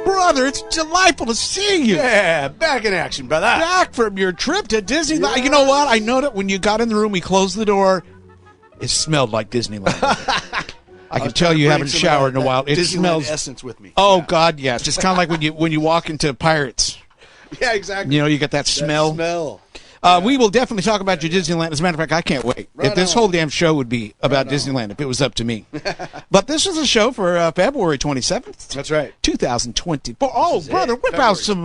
Brother, it's delightful to see you. Yeah, back in action, brother. Back from your trip to Disneyland. Yeah. You know what? I noticed when you got in the room, we closed the door. It smelled like Disneyland. I can tell you haven't showered in a while. It smells essence with me. Oh, yeah. God, yes. It's kind of like when you walk into Pirates. Yeah, exactly. You know, you get that smell. We will definitely talk about your Disneyland. As a matter of fact, I can't wait. If this whole damn show would be about Disneyland, if it was up to me. But this is a show for February 27th. That's right. 2024. Oh, brother, whip out some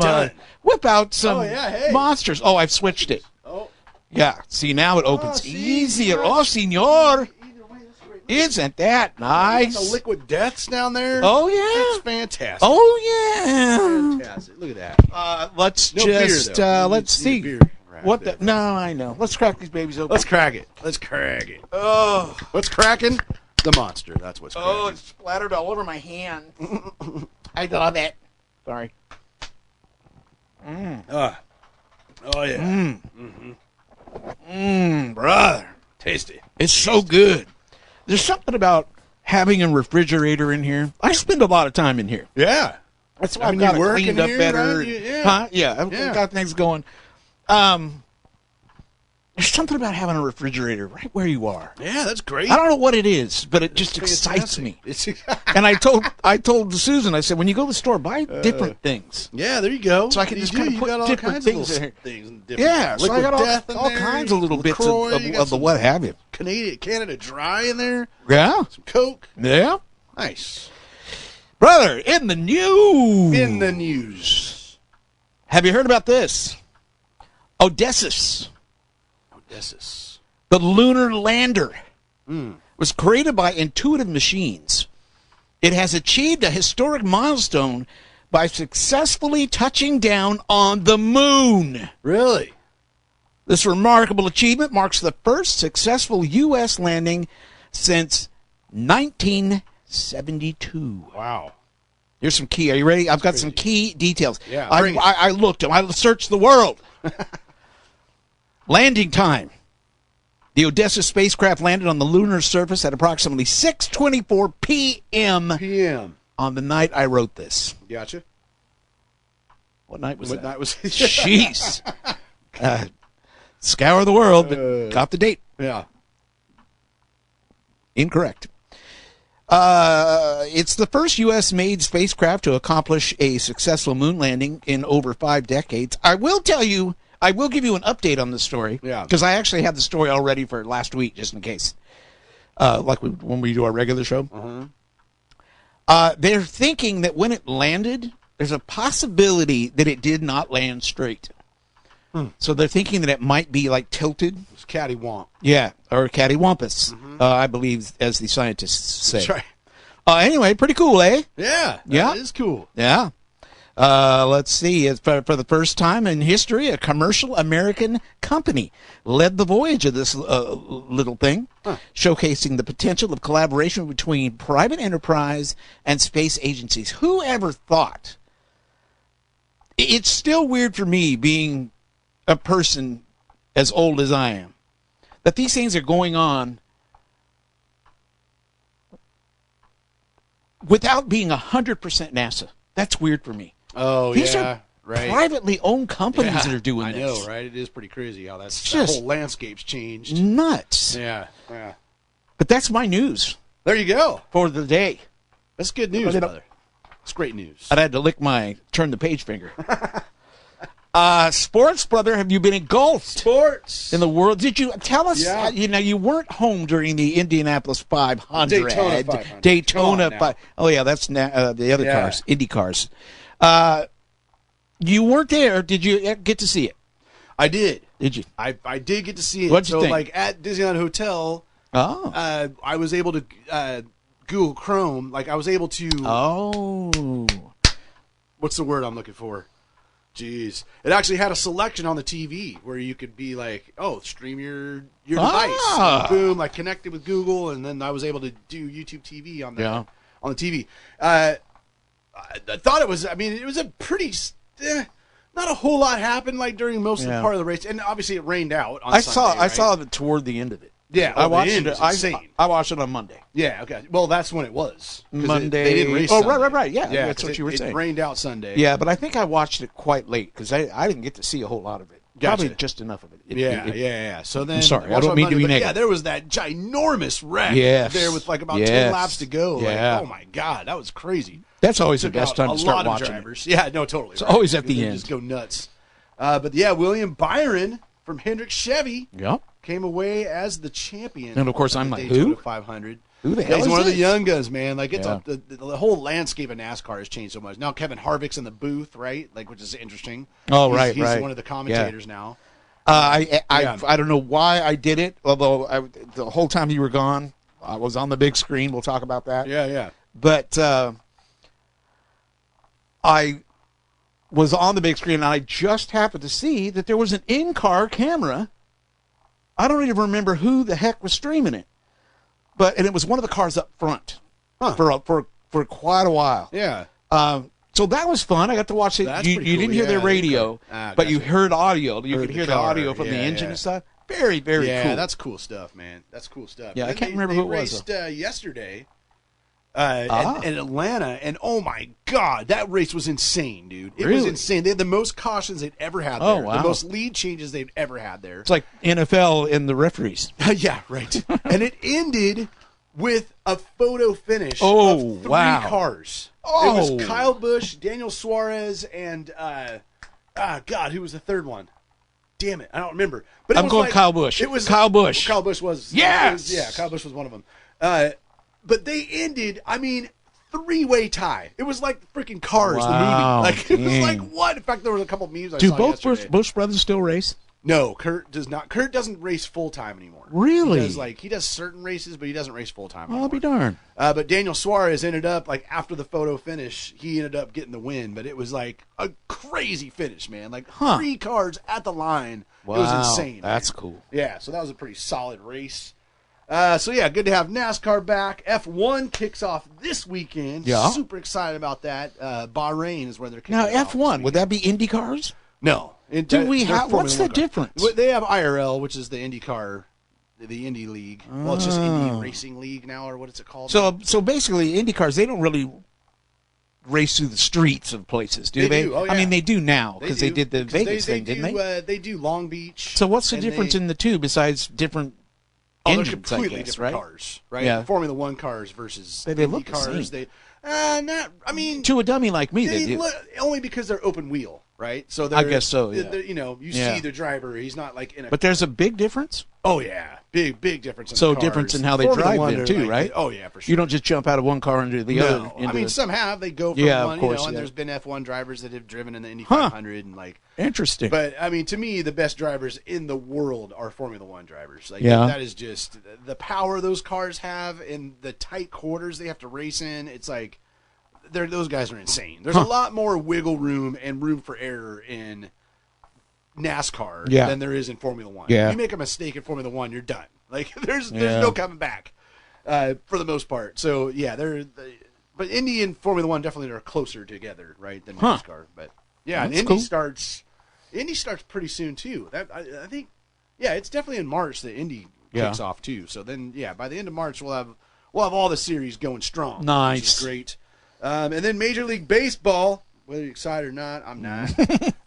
monsters. Oh, I've switched it. Oh. Yeah. See, now it opens easier. Oh, senor. Isn't that nice? The liquid deaths down there. Oh, yeah. That's fantastic. Oh, yeah. Fantastic. Look at that. Let's see. What the? No, I know. Let's crack these babies open. Let's crack it. Oh. What's cracking? The monster. That's what's cracking. Oh, it's splattered all over my hand. I love it. Sorry. Oh, yeah. Brother. Tasty. It's so good. There's something about having a refrigerator in here. I spend a lot of time in here. Yeah. That's why I've got it cleaned up better. Right? Yeah. Huh? Yeah. I've got things going. There's something about having a refrigerator right where you are. Yeah, that's great. I don't know what it is, but it just excites me. And I told Susan, I said, when you go to the store, buy different things. Yeah, there you go. So I can just kind of put different things in here. Yeah, so I got all kinds of little bits of the what have you. Canada Dry in there. Yeah. Some Coke. Yeah. Nice. Brother, in the news. Have you heard about this? Odysseus. The lunar lander was created by Intuitive Machines. It has achieved a historic milestone by successfully touching down on the moon. Really? This remarkable achievement marks the first successful U.S. landing since 1972. Wow. Here's some key. Are you ready? I've got some key details. Yeah. I looked. I searched the world. Landing time. The Odysseus spacecraft landed on the lunar surface at approximately 6:24 p.m. on the night I wrote this. Gotcha. What night was that? What night was it? Jeez. Scour the world, but got the date. Yeah. Incorrect. It's the first U.S.-made spacecraft to accomplish a successful moon landing in over 5 decades. I will give you an update on the story. Yeah. Because I actually had the story all ready for last week, just in case. When we do our regular show. They're thinking that when it landed, there's a possibility that it did not land straight. So they're thinking that it might be like tilted. It's cattywomp. Yeah, or cattywampus, I believe, as the scientists say. That's right. Anyway, pretty cool, eh? Yeah, that is cool. Yeah. Let's see. It's for the first time in history, a commercial American company led the voyage of this little thing, showcasing the potential of collaboration between private enterprise and space agencies. Who ever thought? It's still weird for me, being a person as old as I am, that these things are going on without being 100% NASA. That's weird for me. Oh, these yeah, are right. privately owned companies that are doing I this. know, right? It is pretty crazy how that just whole landscape's changed. Nuts. Yeah. But that's my news There you go. for the day. That's good news, brother. It's great news. I'd had to lick my turn the page finger. Sports, brother, have you been engulfed? Sports. In the world. Did you tell us? Yeah. You weren't home during the Indianapolis 500. Daytona 500. Daytona 500. Oh, yeah, that's the other cars, Indy cars. You weren't there. Did you get to see it? I did. Did you? I did get to see it. What'd you think? Like at Disneyland Hotel, I was able to Google Chrome. Like I was able to. Oh. What's the word I'm looking for? Jeez. It actually had a selection on the TV where you could be like, stream your device. And boom, like connected with Google, and then I was able to do YouTube TV on the TV. I thought it was a pretty not a whole lot happened like during most of the part of the race, and obviously it rained out on Sunday, I saw it toward the end of it. Yeah, I watched it. it. Insane. I watched it on Monday. Yeah, okay. Well, that's when it was. Monday. They didn't race Oh, Sunday. right. Yeah, Yeah, that's what you were saying. It rained out Sunday. Yeah, but I think I watched it quite late because I didn't get to see a whole lot of it. Gotcha. Probably just enough of it. Yeah. So then, I'm sorry, I watch don't on mean to be Monday, but negative. Yeah, there was that ginormous wreck there with like about 10 Yes. laps to go. Yeah. Like, oh my God, that was crazy. That's always the Took best out time a to start lot of watching drivers. Yeah, no, totally. It's always at the They end. Just go nuts. But yeah, William Byron from Hendrick Chevy it. Yep. came away as the champion. And of course, at I'm the like, Daytona who? 500. Who the hell He's is one of the this? young guns, man. Like it's Yeah. the whole landscape of NASCAR has changed so much. Now Kevin Harvick's in the booth, right? Like, which is interesting. Oh, He's right. one of the commentators now. I Yeah. don't know why I did it, although the whole time you were gone, I was on the big screen. We'll talk about that. Yeah. But I was on the big screen, and I just happened to see that there was an in-car camera. I don't even remember who the heck was streaming it, and it was one of the cars up front for quite a while. Yeah. So that was fun. I got to watch it. That's You pretty cool. didn't hear their Yeah, radio, but you gotcha. heard audio. You Heard could the hear the car. audio from the Yeah, engine yeah. and stuff. Very, very Yeah, cool. that's cool stuff, man. That's cool stuff. Yeah, I Then can't remember they who it was, raced yesterday Ah. in Atlanta, and oh my God, that race was insane, dude. It was Really? insane. They had the most cautions they'd ever had there. Oh, wow. The most lead changes they've ever had there. It's like NFL in the referees. Yeah, right. And it ended with a photo finish Oh, of 3 wow. cars. Oh. It was Kyle Busch, Daniel Suarez, and God, who was the third one? Damn it, I don't remember. But it I'm was going like, Kyle Busch. It was Kyle Busch. Kyle Busch was Yes! Kyle Busch was one of them. But they ended. I mean, 3-way tie. It was like freaking Cars, Wow, the movie. Like it was dang. like what? In fact, there was a couple memes I Do saw both yesterday. Bush brothers still race? No, Kurt does not. Kurt doesn't race full time anymore. Really? He does certain races, but he doesn't race full time. I'll be darned. But Daniel Suarez ended up like after the photo finish, he ended up getting the win. But it was like a crazy finish, man. Like 3 cars at the line. Wow, It was insane. that's man. cool. Yeah, so that was a pretty solid race. So yeah, good to have NASCAR back. F1 kicks off this weekend. Yeah. Super excited about that. Bahrain is where they're kicking Now, it off this F1, would weekend. that be Indy cars? No. Do we they're have? Formula What's the One cars. difference? They have IRL, which is the IndyCar, the Indy League. Well, it's just Indy Racing League now, or what is it called? So basically, Indy cars, they don't really race through the streets of places, do they? do. Oh, I yeah. mean, they do now because they do, did the 'cause Vegas they thing, do, didn't they? They do Long Beach. So what's the and difference they- in the two besides different they're engines, I completely guess, different right? cars, right? Yeah. Formula One cars versus They Indy look the cars. same. I mean, To a dummy like me, they they do. look, only because they're open wheel, right? So I guess so, yeah. You Yeah. see the driver; he's not like in a. But there's a big difference. Oh yeah, big difference. In So the cars. difference in how they Formula drive One, then they're too, like- right? Oh yeah, for sure. You don't just jump out of one car into the other. No, Into I mean some have. They go from Yeah, of one, course, and yeah. there's been F1 drivers that have driven in the Indy Huh. 500 and like. interesting. But I mean, to me, the best drivers in the world are Formula One drivers. Like Yeah. that is just the power those cars have in the tight quarters they have to race in. It's like those guys are insane. There's a lot more wiggle room and room for error in NASCAR Yeah. than there is in Formula One. Yeah. You make a mistake in Formula One, you're done. Like there's Yeah. no coming back for the most part. So yeah, but Indy and Formula One definitely are closer together, right, than NASCAR. But yeah, and That's Indy cool. starts. Indy starts pretty soon too. I think, yeah, it's definitely in March that Indy kicks off too. So then, yeah, by the end of March we'll have all the series going strong. Nice. Which is great. And then Major League Baseball, whether you're excited or not, I'm not.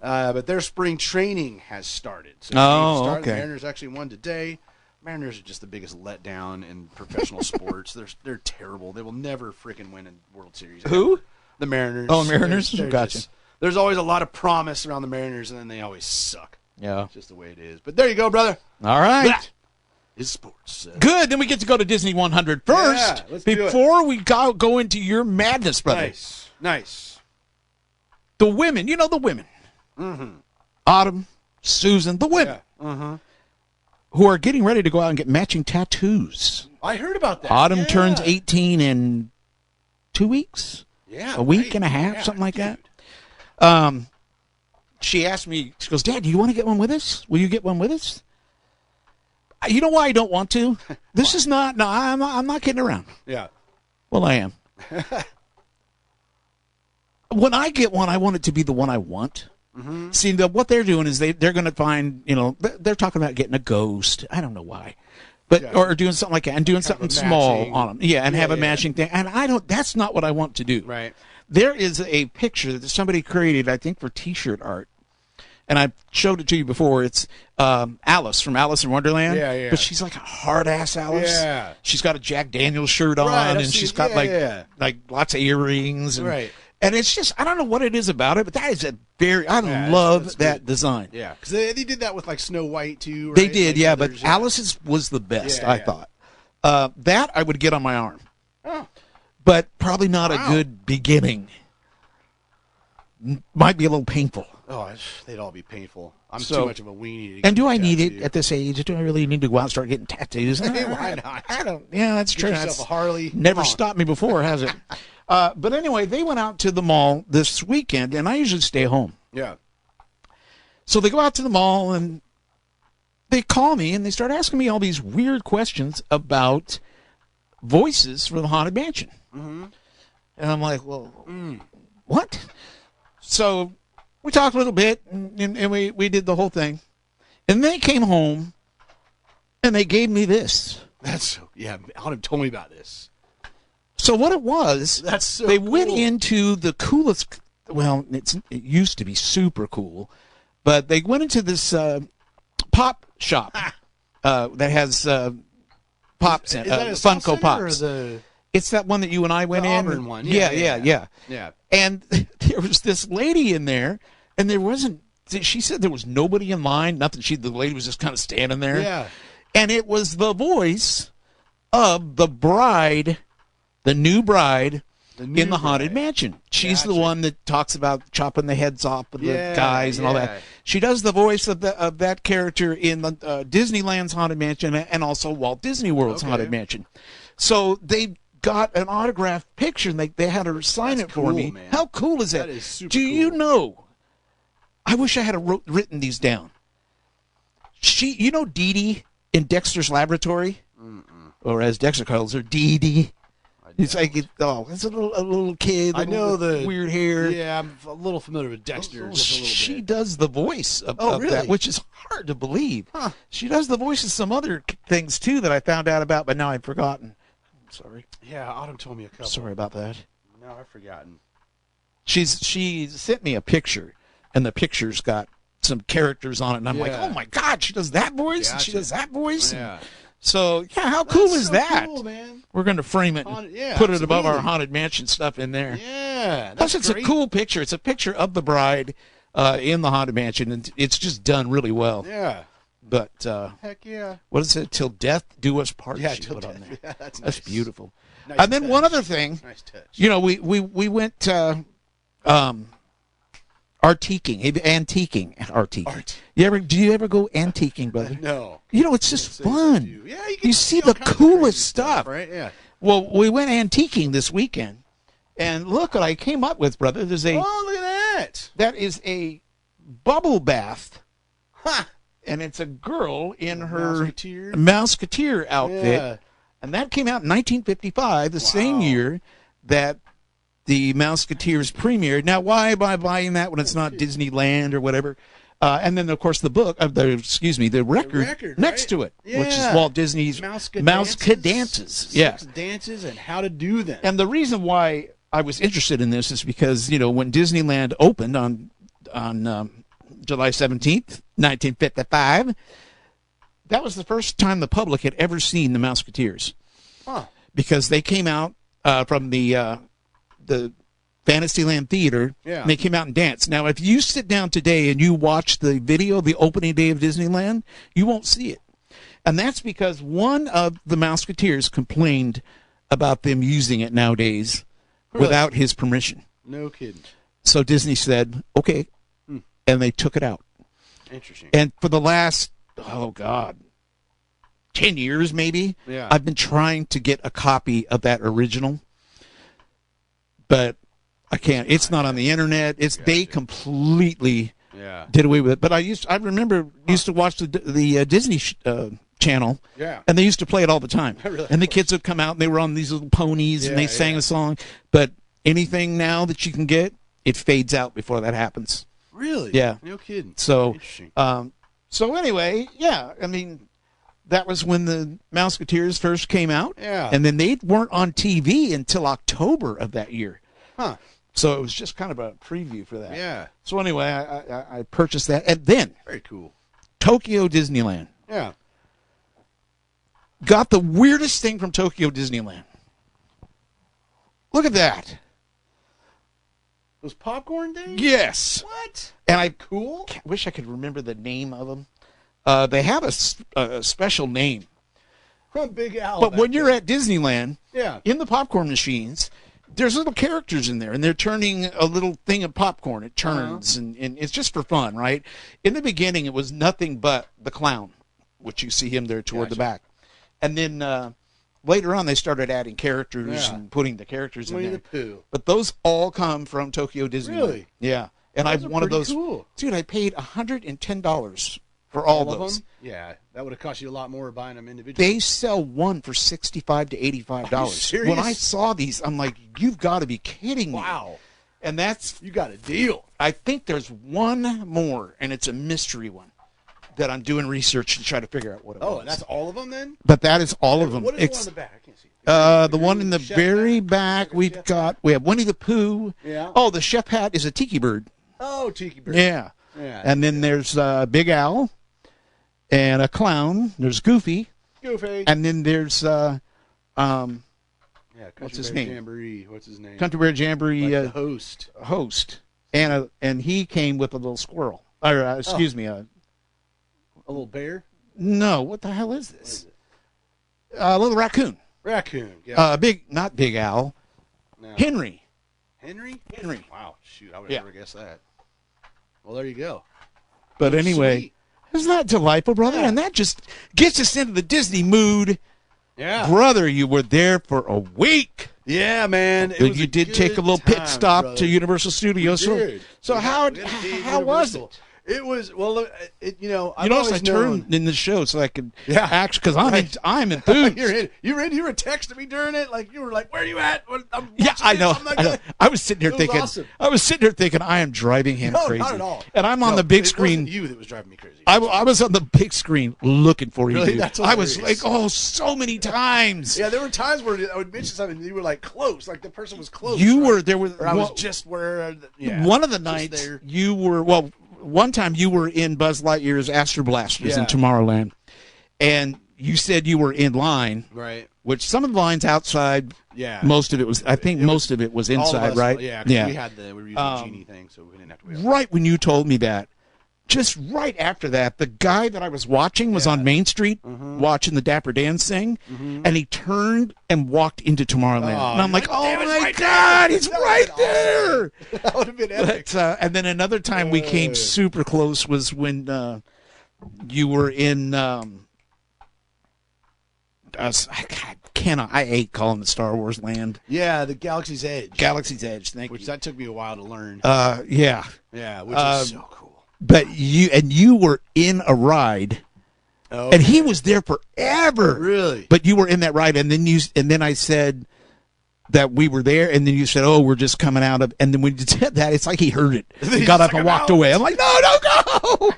But their spring training has started. So Oh, okay. The Mariners actually won today. Mariners are just the biggest letdown in professional sports. They're terrible. They will never freaking win a World Series. Who? The Mariners. Oh, Mariners? They're Gotcha. There's always a lot of promise around the Mariners, and then they always suck. Yeah. It's just the way it is. But there you go, brother. All right. That is sports. Good. Then we get to go to Disney 100 first. Yeah, let's do it. Before we go into your madness, brother. Nice. The women. You know the women. Mm-hmm. Autumn, Susan, the women. Yeah. Mm-hmm. Who are getting ready to go out and get matching tattoos. I heard about that. Autumn Yeah. turns 18 in 2 weeks. Yeah, A week right. and a half, Yeah, something like dude. that. She asked me, she goes, Dad, do you want to get one with us? Will you get one with us? You know why I don't want to? This is not, no, I'm not kidding around. Yeah. Well, I am. When I get one, I want it to be the one I want. Mm-hmm. See, what they're doing is they're going to find, they're talking about getting a Ghost. I don't know why. But Yeah. or doing something like that, and doing Kind of something a small matching- on them, yeah, and have a yeah. matching thing. And I don't. That's not what I want to do. Right. There is a picture that somebody created, I think, for T-shirt art, and I showed it to you before. It's Alice from Alice in Wonderland. Yeah, yeah. But she's like a hard ass Alice. Yeah. She's got a Jack Daniels shirt on, Right, I've and seen- she's got yeah. like lots of earrings, and, Right. And it's just, I don't know what it is about it, but that is a very, I Yeah, love that's that good. design. Yeah, because they did that with like Snow White too. Right? They did, Like yeah, others, but Alice's was the best, Yeah, I yeah. thought. That I would get on my arm, Oh, but probably not a Wow. good beginning. Might be a little painful. they'd all be painful. I'm So- too much of a weenie. And do I get need it tattooed. at this age? Do I really need to go out and start getting tattoos? Why not? I don't. Yeah, that's Get true. yourself That's a Harley. never Come on. stopped me before, has it? But anyway, they went out to the mall this weekend, and I usually stay home. Yeah. So they go out to the mall, and they call me, and they start asking me all these weird questions about voices from the Haunted Mansion. Mm-hmm. And I'm like, well, what? So we talked a little bit, and we did the whole thing. And then they came home, and they gave me this. That's so. Yeah, Autumn told me about this. So what it was, That's so. they went cool. into the coolest, well, it used to be super cool, but they went into this pop shop that has pops in Is that a Funko South Center Pops. Or the It's that one that you and I went in. Auburn one. Yeah, Yeah, yeah. yeah. And there was this lady in there, and there wasn't. She said there was nobody in line, nothing. The lady was just kind of standing there. Yeah. And it was the voice of the bride, the new bride in the Haunted Mansion. She's the Gotcha. one that talks about chopping the heads off of the Yeah, guys and all yeah. that. She does the voice of that character in the Disneyland's Haunted Mansion and also Walt Disney World's Okay. Haunted Mansion. So they got an autographed picture, and they had her sign That's it for cool, me. man. How cool is that? That is super Do you cool. know? I wish I had written these down. You know Dee Dee in Dexter's Laboratory? Or as Dexter calls her, Dee Dee. It's like, it's a little kid. I know with the weird hair. Yeah, I'm a little familiar with Dexter. Just a little She bit. does the voice of really? that, which is hard to believe. Huh. She does the voice of some other things, too, that I found out about, but now I've forgotten. I'm sorry. Yeah, Autumn told me a couple. Sorry about that. No, I've forgotten. She sent me a picture, and the picture's got some characters on it, and I'm like, Yeah. oh my God, she does that voice, and she Gotcha. does that voice. Yeah. So, yeah, how cool That's is so that? Cool, man. We're going to frame it and Haunted- yeah, put it above our absolutely. Haunted Mansion stuff in there. Yeah, Plus, it's great. a cool picture. It's a picture of the bride in the Haunted Mansion, and it's just done really well. Yeah. But Heck yeah. what is it? Till death do us part. Yeah, she till put on death. there. Yeah, that's That's nice. beautiful. Nice And then touch. one other thing, Nice touch. you know, we went antiquing. Do you ever go antiquing, brother? No. You know, it's just fun. Yeah, you can see all the kinds of coolest crazy stuff. right? Yeah. Well, we went antiquing this weekend, and look what I came up with, brother. Oh, look at that. That is a bubble bath, Ha! and it's a girl in her Mouseketeer? Mouseketeer outfit, Yeah. and that came out in 1955, the same year that the Mouseketeers premiered. Now, why am I buying that when it's not Disneyland or whatever? And then, of course, the record next right? to it, which is Yeah. Walt Disney's Mousekedances. Yeah. 6 dances and how to do them. And the reason why I was interested in this is because, you know, when Disneyland opened on July 17th, 1955, that was the first time the public had ever seen the Mouseketeers. Huh. Because they came out from the Fantasyland Theater, Yeah. and they came out and danced. Now, if you sit down today and you watch the video, the opening day of Disneyland, you won't see it. And that's because one of the Mouseketeers complained about them using it nowadays without his permission. No kidding. So Disney said, okay, and they took it out. Interesting. And for the last, 10 years maybe, Yeah. I've been trying to get a copy of that original, but I can't. It's not on the internet. They completely Yeah. did away with it. But I remember used to watch the Disney channel, Yeah. and they used to play it all the time. Really? And the kids would come out, and they were on these little ponies, and they Yeah, sang yeah. a song. But anything now that you can get, it fades out before that happens. Really? Yeah. No kidding. So, Interesting. so anyway, yeah. I mean, that was when the Mouseketeers first came out. Yeah. And then they weren't on TV until October of that year. Huh. So it was just kind of a preview for that. Yeah. So anyway, I purchased that. And then Very cool. Tokyo Disneyland. Yeah. Got the weirdest thing from Tokyo Disneyland. Look at that. Those popcorn things? Yes. What? And I Cool. wish I could remember the name of them. They have a special name. From Big Al. But back when you're then. at Disneyland, Yeah. in the popcorn machines, there's little characters in there, and they're turning a little thing of popcorn. It turns, and it's just for fun, right? In the beginning, it was nothing but the clown, which you see him there toward the back. And then later on, they started adding characters and putting the characters in Winnie there. the Pooh. But those all come from Tokyo Disneyland. Really? Yeah. And Those I are one of pretty those. cool. Dude, I paid $110 for all of those. them? Yeah, that would have cost you a lot more buying them individually. They sell one for $65 to $85. Are you serious? When I saw these, I'm like, you've got to be kidding me. Wow. And that's, You got a deal. I think there's one more, and it's a mystery one that I'm doing research to try to figure out what it was. Oh, and that's all of them then? But that is all of them. What is the one on the back? I can't see. The one in the Chef very hat? back, we have Winnie the Pooh. Yeah. Oh, the chef hat is a tiki bird. Oh, Tiki Bird. Yeah. Yeah. And then there's Big Al and a clown. There's Goofy. Goofy. And then there's Yeah, what's his Country Bear name? Jamboree. What's his name? Country Bear Jamboree Like the host. host. And he came with a little squirrel. Or, excuse me. A little bear? No, what the hell is this? A little raccoon. Raccoon. Yeah. Not Big Al. No. Henry. Henry? Henry. Wow. Shoot, I would have never guessed that. Well, there you go. But anyway, Sweet. isn't that delightful, brother? Yeah. And that just gets us into the Disney mood. Yeah. Brother, you were there for a week. Yeah, man. It was You a did take a good little pit time, stop brother. to Universal Studios. We did. So We how got to see how was Universal. it? It was, well, you know, I've You notice I always known. turned in the show so I could Yeah. actually, because I'm You're enthused. in. You were texting me during it, like you were like, "Where are you at?" I'm Yeah, watching I this. know. I'm like, I know. I was sitting here It was thinking. awesome. I was sitting here thinking, I am driving him No, crazy. not at all. And I'm on No, the big it screen. wasn't you that was driving me crazy. I was on the big screen looking for you. Really? Dude. That's I was like, hilarious. so many times. Yeah, there were times where I would mention something, and you were like close, like the person was close. You right? were there. Or I was just where. Yeah, one of the just nights there. you were one time you were in Buzz Lightyear's Astro Blasters in Yeah. Tomorrowland, and you said you were in line, Right. which some of the lines outside. Yeah. Most of it was. I think most of it was All of inside, us, right? Yeah. 'Cause we were using the genie thing, so we didn't have to wait. Right when you told me that, just right after that, the guy that I was watching was on Main Street watching the Dapper Dan sing, and he turned and walked into Tomorrowland. And I'm like, oh "Damn, it's my right God, there." he's That would've right been there. That would have been epic. But, and then another time we came super close was when you were in. I hate calling it Star Wars Land. Yeah, the Galaxy's Edge. Galaxy's Edge, thank Which you. that took me a while to learn. Yeah. Yeah, which is so cool. But you were in a ride, Oh, and he was there forever. really? But you were in that ride, and then I said that we were there, and then you said, "Oh, we're just coming out of." And then when you said that, it's like he heard it. He He's got up like, and "I'm walked out." away. I'm like, "No, don't go!"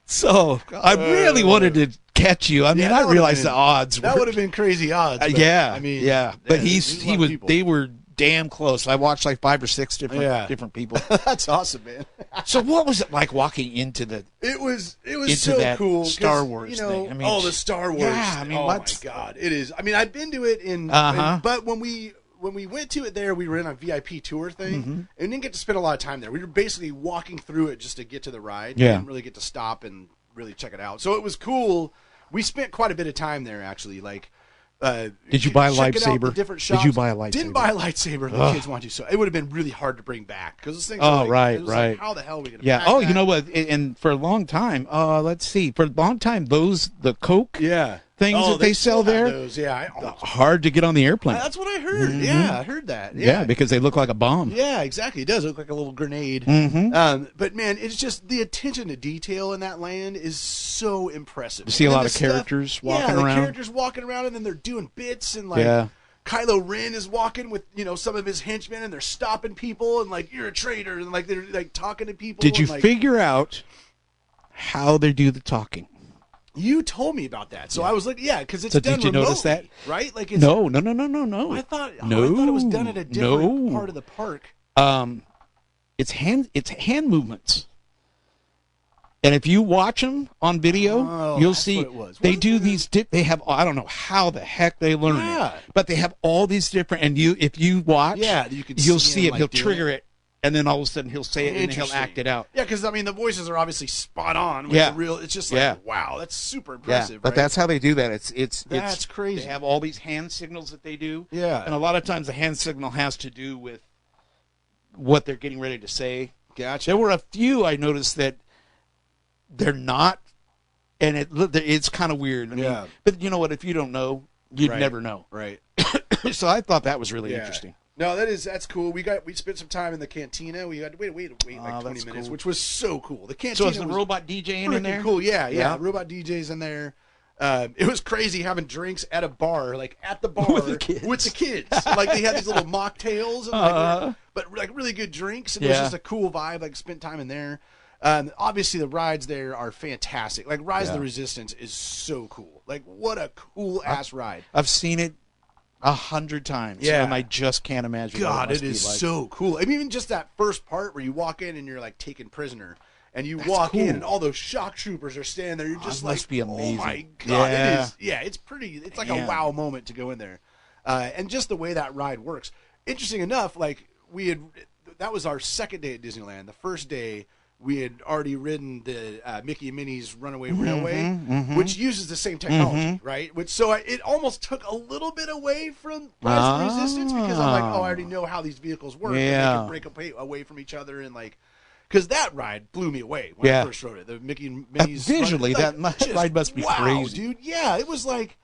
So I really wanted to catch you. I mean, that I would've realized been- the odds. That were, would have been crazy odds. But, yeah, I mean, yeah. But there's a lot of people. they were damn close. I watched like 5 or 6 different people. That's awesome, man. So what was it like walking into the? It was Into so that cool. 'cause, Star Wars you know, thing. I mean, oh, the Star Wars. yeah, I mean, oh my what's- God, it is. I mean, I've been to it but when we went to it there, we were in a VIP tour thing and didn't get to spend a lot of time there. We were basically walking through it just to get to the ride. Yeah. We didn't really get to stop and really check it out. So it was cool. We spent quite a bit of time there, actually. Like, Did you buy a checking out lightsaber? the different Did you shops. buy a lightsaber? Didn't buy a lightsaber. The kids want to, so it would have been really hard to bring back because those things. Oh, are like, right, it was right. Like, how the hell are we gonna? Yeah. pack Oh, that? you know what? And for a long time, let's see. For a long time, the Coke Yeah. things that they sell still have there, Those. Yeah, I almost hard to get on the airplane. That's what I heard. Yeah, I heard that. Yeah, because they look like a bomb. Yeah, exactly. It does look like a little grenade. But man, it's just the attention to detail in that land is so impressive. You see a And lot the of characters walking yeah, around. the characters walking around, and then they're doing bits, and like Yeah. Kylo Ren is walking with some of his henchmen, and they're stopping people, and like, you're a traitor, and like they're like talking to people. Did you and, like, figure out how they do the talking? You told me about that, so I was like, yeah, because it's So done did you notice that? right? Like, it's, No. I thought it was done at a different part of the park. It's hand movements. And if you watch them on video, you'll see they do these. They have, I don't know how the heck they learn it, but they have all these different. And if you watch, you'll see it. Like, he'll trigger it, and then all of a sudden he'll say it, and he'll act it out. Yeah, because I mean the voices are obviously spot on. With the real, it's just like wow, that's super impressive. Yeah, but that's how they do that. It's crazy. They have all these hand signals that they do. Yeah, and a lot of times the hand signal has to do with what they're getting ready to say. Gotcha. There were a few I noticed that they're not, and it's kind of weird. I mean, but you know what? If you don't know, you'd never know. Right. So I thought that was really interesting. No, that's cool. We spent some time in the cantina. We had to wait like 20 minutes, which was so cool. The cantina. So is the robot DJing in there? Cool. Yeah. Robot DJs in there. It was crazy having drinks at a bar, like at the bar with the kids. Like they had these little mocktails, and but like really good drinks. And it was just a cool vibe. Like spent time in there. Obviously the rides there are fantastic. Like Rise of the Resistance is so cool. Like what a cool ass ride. I've seen it 100 times. Yeah, and I just can't imagine. God, it is so cool. I mean, even just that first part where you walk in and you're like taken prisoner, and you walk in and all those shock troopers are standing there. You're just like, must be amazing. Oh my God, it is. Yeah, it's pretty. It's like a wow moment to go in there, and just the way that ride works. Interesting enough, like that was our second day at Disneyland. The first day, we had already ridden the Mickey and Minnie's Runaway Railway, which uses the same technology, right? So it almost took a little bit away from Rise of the Resistance because I'm like, I already know how these vehicles work. Yeah. And they can break away from each other and like, because that ride blew me away when I first rode it. The Mickey and Minnie's visually, that ride must be crazy, dude. Yeah, it was like,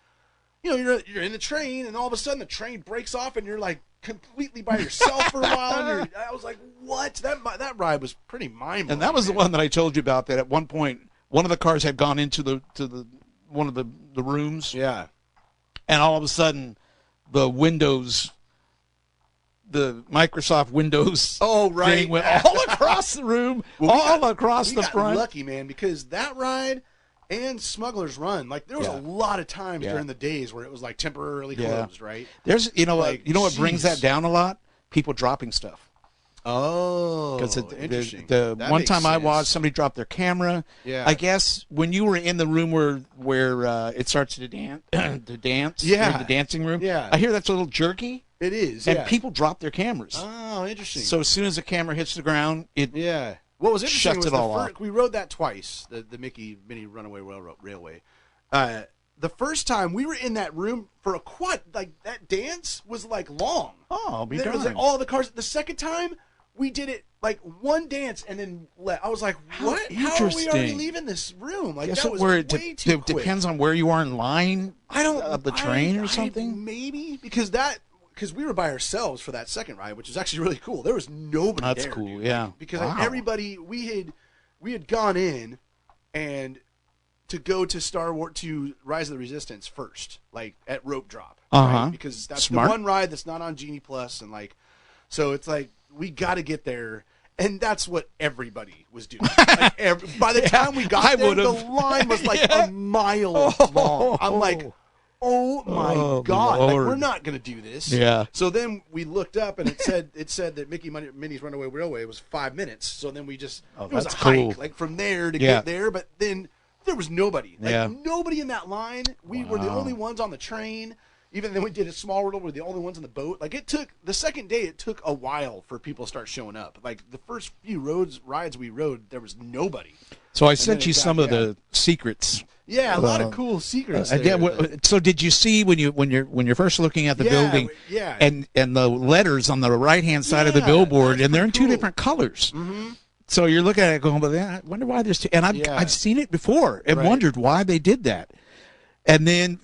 you're in the train and all of a sudden the train breaks off and you're like completely by yourself for a while. And I was like, what? That ride was pretty mind-blowing. And that was the one that I told you about. That at one point, one of the cars had gone into one of the rooms. Yeah. And all of a sudden, the Windows, the Microsoft Windows thing went all across the room, across the front. We got lucky, man, because that ride and Smuggler's Run, like there was a lot of times during the days where it was like temporarily closed, right? There's, what brings that down a lot? People dropping stuff. Oh, because the one time I watched, somebody dropped their camera. Yeah, I guess when you were in the room where it starts to dance, the dancing room. Yeah, I hear that's a little jerky. It is, and people drop their cameras. Oh, interesting. So as soon as the camera hits the ground, it What was interesting shuts was it all off. We rode that twice, the Mickey Minnie Runaway Railway. The first time we were in that room for a quad, like that dance was like long. Oh, I'll be darned. It was like all the cars. The second time we did it like one dance and then I was like, what? How are we already leaving this room? Like that was way too quick. Depends on where you are in line. Of the train or something. Maybe because we were by ourselves for that second ride, which was actually really cool. There was nobody there. That's cool, dude. yeah. Because everybody we had gone in and to go to Rise of the Resistance first, like at rope drop, right? Because that's the one ride that's not on Genie Plus, and like, so it's like we got to get there. And that's what everybody was doing. Like by the time we got there, the line was like a mile long. I'm like, oh my God, like, we're not going to do this. Yeah. So then we looked up and it said that Minnie's Runaway Railway was 5 minutes. So then we just, it was a hike, like from there to get there. But then there was nobody. Like nobody in that line. We were the only ones on the train. Even then we did a small world, we were the only ones on the boat. Like the second day, it took a while for people to start showing up. Like the first few rides we rode, there was nobody. So I sent you some of the secrets. Yeah, a lot of cool secrets. So did you see when you're first looking at the building? Yeah. And the letters on the right hand side of the billboard, and they're in two different colors. Mm-hmm. So you're looking at it going, but I wonder why there's two. And I've seen it before and wondered why they did that. And then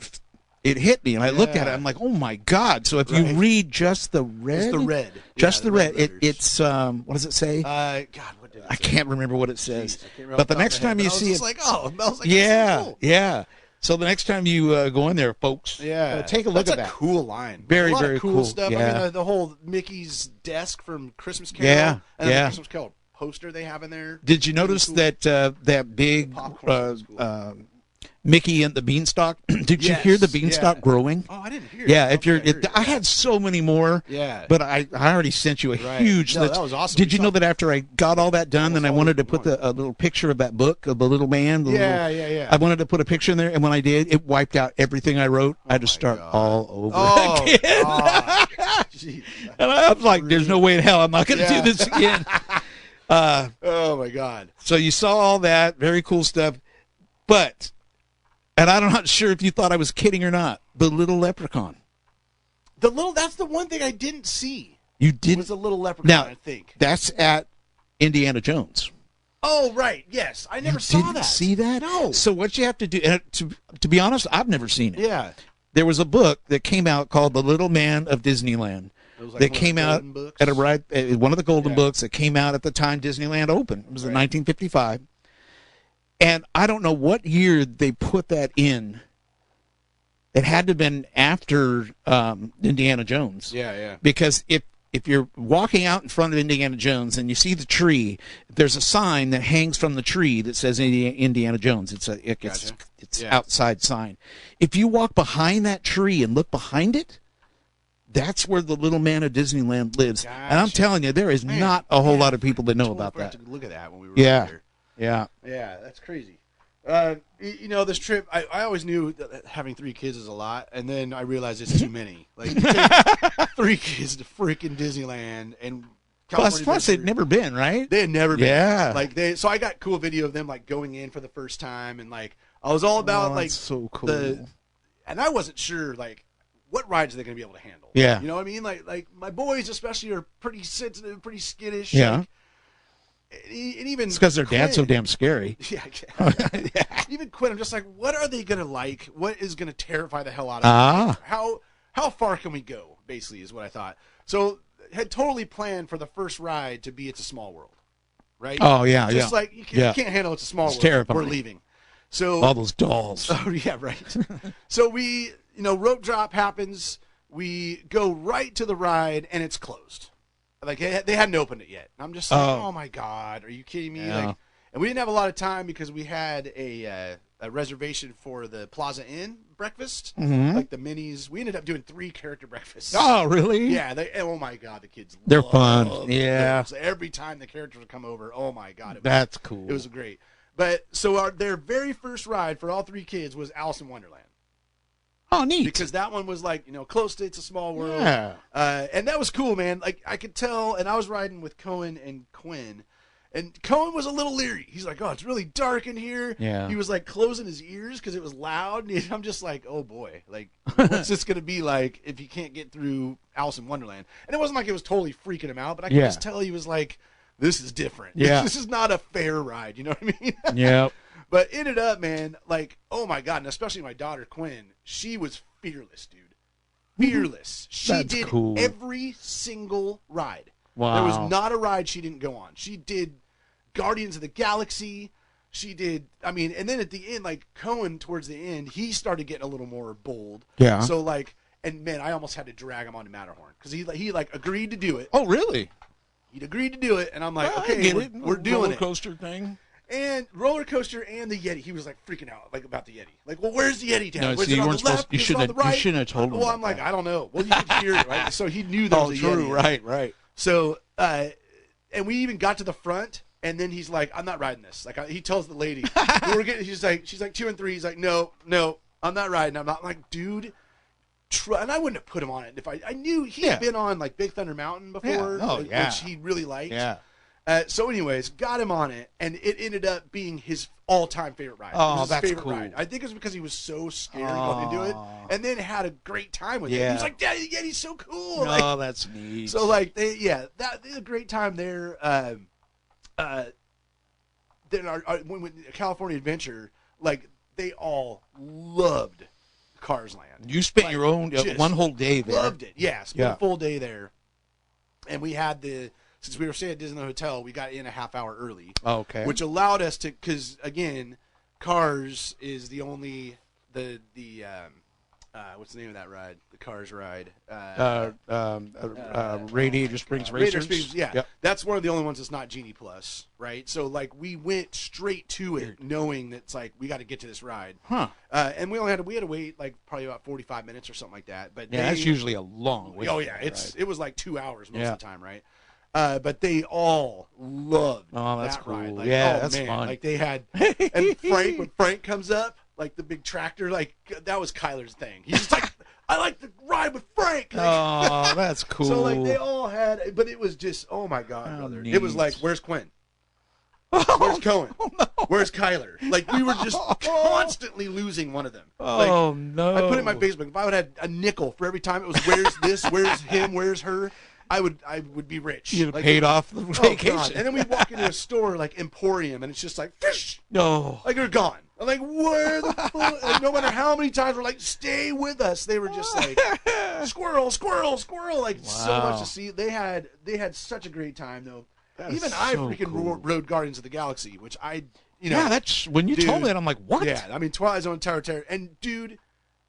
it hit me, and I looked at it. I'm like, oh my God! So if you read just the red, it's the red, just the red. It's what does it say? God, what did it say? I can't remember what it says. But the next time you see it, like, oh, it smells like yeah. So the next time you go in there, folks, take a look at that. That's a cool line. Very, a lot very of cool stuff. Yeah. I mean, the whole Mickey's desk from Christmas Carol, and the Christmas Carol poster they have in there. Did you notice that that big Mickey and the Beanstalk. Did you hear the Beanstalk growing? Oh, I didn't hear it. Yeah, Okay, I had so many more. Yeah. But I already sent you a huge No, list. that was awesome. Did you know that after I got all that done, then I wanted to put all a little picture of that book of the little man? Yeah. I wanted to put a picture in there, and when I did, it wiped out everything I wrote. I had to start all over again. Jeez, and I was like, there's no way in hell I'm not going to do this again. Oh, my God. So you saw all that. Very cool stuff. But, and I'm not sure if you thought I was kidding or not, the little leprechaun. That's the one thing I didn't see. You didn't? It was a little leprechaun, now, I think. That's at Indiana Jones. Oh, right. Yes. I never saw Didn't that. see that? No. So what you have to do, and to be honest, I've never seen it. Yeah. There was a book that came out called The Little Man of Disneyland. It was like that came out at one of the golden books that came out at the time Disneyland opened. It was in 1955. And I don't know what year they put that in. It had to have been after Indiana Jones. Yeah. Because if you're walking out in front of Indiana Jones and you see the tree, there's a sign that hangs from the tree that says Indiana Jones. It's outside sign. If you walk behind that tree and look behind it, that's where the little man of Disneyland lives. Gotcha. And I'm telling you, there is not a whole lot of people that know about that. To look at that when we were there. Yeah, that's crazy. This trip, I always knew that having 3 kids is a lot, and then I realized it's too many. Like, 3 kids to freaking Disneyland, and plus they'd never been, right? They had never been. Yeah. So I got cool video of them like going in for the first time, and like I was all about like so cool. And I wasn't sure like what rides are they going to be able to handle. Yeah. You know what I mean? Like my boys especially are pretty sensitive, pretty skittish. Yeah. Like, and even it's because their dad's so damn scary. Yeah. Even Quinn, I'm just like, what are they gonna like? What is gonna terrify the hell out of them? How far can we go? Basically, is what I thought. So had totally planned for the first ride to be It's a Small World, right? Oh yeah, just like you can't handle It's a Small World. Terrifying. We're leaving. So all those dolls. Oh yeah, right. So we, rope drop happens. We go right to the ride, and it's closed. Like they hadn't opened it yet. And I'm just like, oh my God, are you kidding me? Yeah. Like, and we didn't have a lot of time because we had a reservation for the Plaza Inn breakfast, like the minis. We ended up doing 3 character breakfasts. Oh really? Yeah. Oh my God, the kids. They're fun. Yeah. So every time the characters would come over, oh my God, that's cool. It was great. But so their very first ride for all 3 kids was Alice in Wonderland. Oh, neat. Because that one was like, close to It's a Small World. Yeah. And that was cool, man. Like, I could tell, and I was riding with Cohen and Quinn, and Cohen was a little leery. He's like, oh, it's really dark in here. Yeah. He was, like, closing his ears because it was loud. And I'm just like, oh, boy. Like, what's this going to be like if you can't get through Alice in Wonderland? And it wasn't like it was totally freaking him out, but I could just tell he was like, this is different. Yeah. This is not a fair ride. You know what I mean? Yeah. But ended up, man, like, oh, my God, and especially my daughter, Quinn, she was fearless, dude. Fearless. She did every single ride. Wow. There was not a ride she didn't go on. She did Guardians of the Galaxy. She did, and then at the end, like, Cohen, towards the end, he started getting a little more bold. Yeah. So, like, and, man, I almost had to drag him onto Matterhorn because he agreed to do it. Oh, really? He'd agreed to do it, and I'm like, well, okay, we're doing it. Roller coaster thing. And roller coaster and the Yeti, he was like freaking out like about the Yeti. Like, well, where's the Yeti down? No, Was see, it you on weren't the left? supposed. You shouldn't have told him. Well, I'm like, I don't know. Well, you could hear it, right? So he knew there was a true, Yeti. right. So, and we even got to the front, and then he's like, I'm not riding this. Like, he tells the lady, she's like 2 and 3. He's like, no, I'm not riding. I'm not. I'm like, dude. And I wouldn't have put him on it if I knew he had been on like Big Thunder Mountain before, which he really liked. Yeah. So, anyways, got him on it, and it ended up being his all-time favorite ride. Oh, it was his that's favorite cool. ride. I think it was because he was so scared going into it, and then had a great time with it. He was like, "Daddy, yeah, he's so cool." Oh, that's neat. So, like, they had a great time there. Then when California Adventure, like, they all loved Cars Land. You spent your own one whole day there. Loved it. Yeah, spent a full day there, and we had since we were staying at Disneyland Hotel, we got in a half hour early. Okay. Which allowed us to, because again, Cars is the only what's the name of that ride? The Cars ride. Radiator Springs Radiator Racers. Springs, yeah. Yep. That's one of the only ones that's not Genie Plus, right? So, like, we went straight to it knowing that it's like, we got to get to this ride. Huh. And we had to wait, like, probably about 45 minutes or something like that. But Yeah, that's usually a long wait. Oh, yeah. It was like 2 hours most of the time, right? But they all loved that cool. ride. Like, that's man. fun. Like, they had, and Frank, when Frank comes up, like the big tractor, like that was Kyler's thing. He's just like, I like to ride with Frank. Like, oh, that's cool. So like they all had, but it was just, oh my God, brother. Neat. It was like, where's Quinn? Where's Cohen? Where's Kyler? Like we were just constantly losing one of them. Like, no! I put it in my Facebook. If I would have had a nickel for every time it was, where's this? Where's him? Where's her? I would be rich. You'd have like, paid off the vacation. God. And then we walk into a store like Emporium, and it's just like, fish. No. Like they're gone. I'm like, where the fuck? Like, no matter how many times we're like, stay with us. They were just like, squirrel, squirrel, squirrel. Like so much to see. They had such a great time though. Even I freaking rode Guardians of the Galaxy, which yeah, that's when you told me that I'm like, what? Yeah, I mean Twilight Zone Tower of Terror, and dude,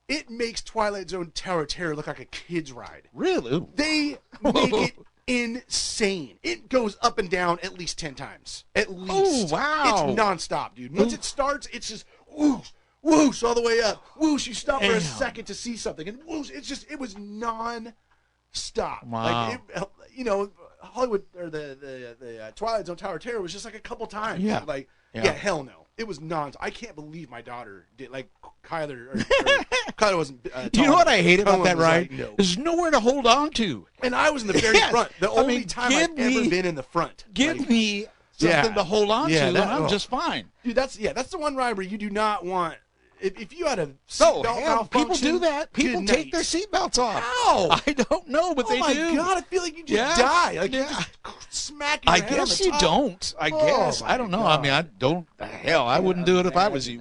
it makes Twilight Zone Tower of Terror look like a kid's ride. Really? They make it insane. It goes up and down at least 10 times. At least. Oh, wow. It's nonstop, dude. Once it starts, it's just whoosh, whoosh all the way up. Whoosh, you stop for a second to see something, and whoosh, it was non-stop. Wow. Like, Hollywood, or the Twilight Zone Tower of Terror was just like a couple times. Yeah. Like, Yeah. Hell no. It was I can't believe my daughter did, like, Kyler, or Kyler wasn't. Do you know what I hate about Cohen that was ride? like, no. There's nowhere to hold on to. And I was in the very front. The only time I've give ever me- been in the front. Give Like, me something to hold on to, and I'm oh. just fine. Dude, that's the one ride where you do not want. If you had a Oh, seatbelt hell, people malfunction, do that. People good take night. their seatbelts off. How? I don't know, but Oh they my do. God! I feel like you just Yeah. die. Like you Yeah. just smack your I head on guess the you top. don't. I guess. my I don't know. God. I mean, I don't. Hell, I wouldn't do it if I was you.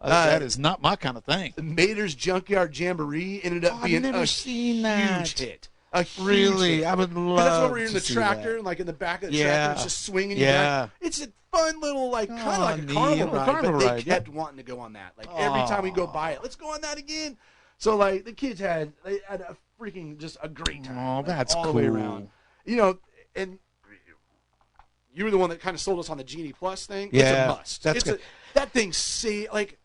That is not my kind of thing. The Mater's Junkyard Jamboree ended up being I've never a seen that. huge hit. A huge Really, hit. I would 'Cause love that's when we're in to the see tractor, that. and like in the back of the Yeah. tractor, it's just swinging you Yeah. back. It's a fun little, like, kind of Oh, like a neat. carnival A ride, carnival but they ride, yeah. kept wanting to go on that. Like every time we go by it, let's go on that again. So like the kids had a freaking just a great time. Oh, like, that's all the way cool. around. And you were the one that kind of sold us on the Genie Plus thing. Yeah, it's a must. that's good. That thing, like.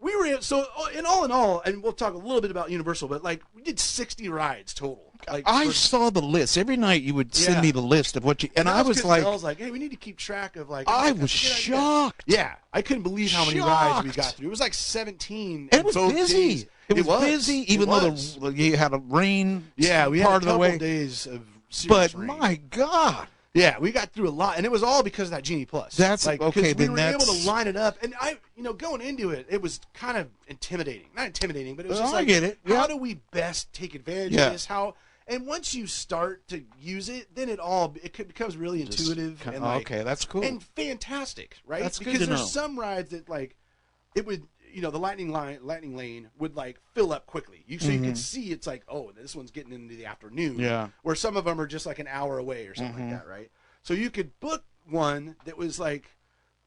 We were so in all, and we'll talk a little bit about Universal, but like we did 60 rides total. Like I saw the list every night. You would send Yeah. me the list of what you, and I that's was 'cause like, Mel's like, hey, we need to keep track of like. I that's was a good idea. shocked. Yeah, I couldn't believe how many rides we Shocked. got through. It was like 17. And it in was both busy. days. It was busy, even though was. you had a rain. Yeah, we had part a of the couple way. days of serious But rain. my God, Yeah, we got through a lot, and it was all because of that Genie Plus. That's- like, okay, 'cause we then were able that's- to line it up, and going into it, it was kind of intimidating. Not intimidating, but it was Well, just I like, get it. how Yeah. do we best take advantage Yeah. of this? And once you start to use it, then it becomes really intuitive and like, okay, that's cool. and fantastic, right? That's good because to there's know. some rides that like it would. The lightning lane would like fill up quickly. You could see it's like, oh, this one's getting into the afternoon. Yeah. Where some of them are just like an hour away or something like that, right? So you could book one that was like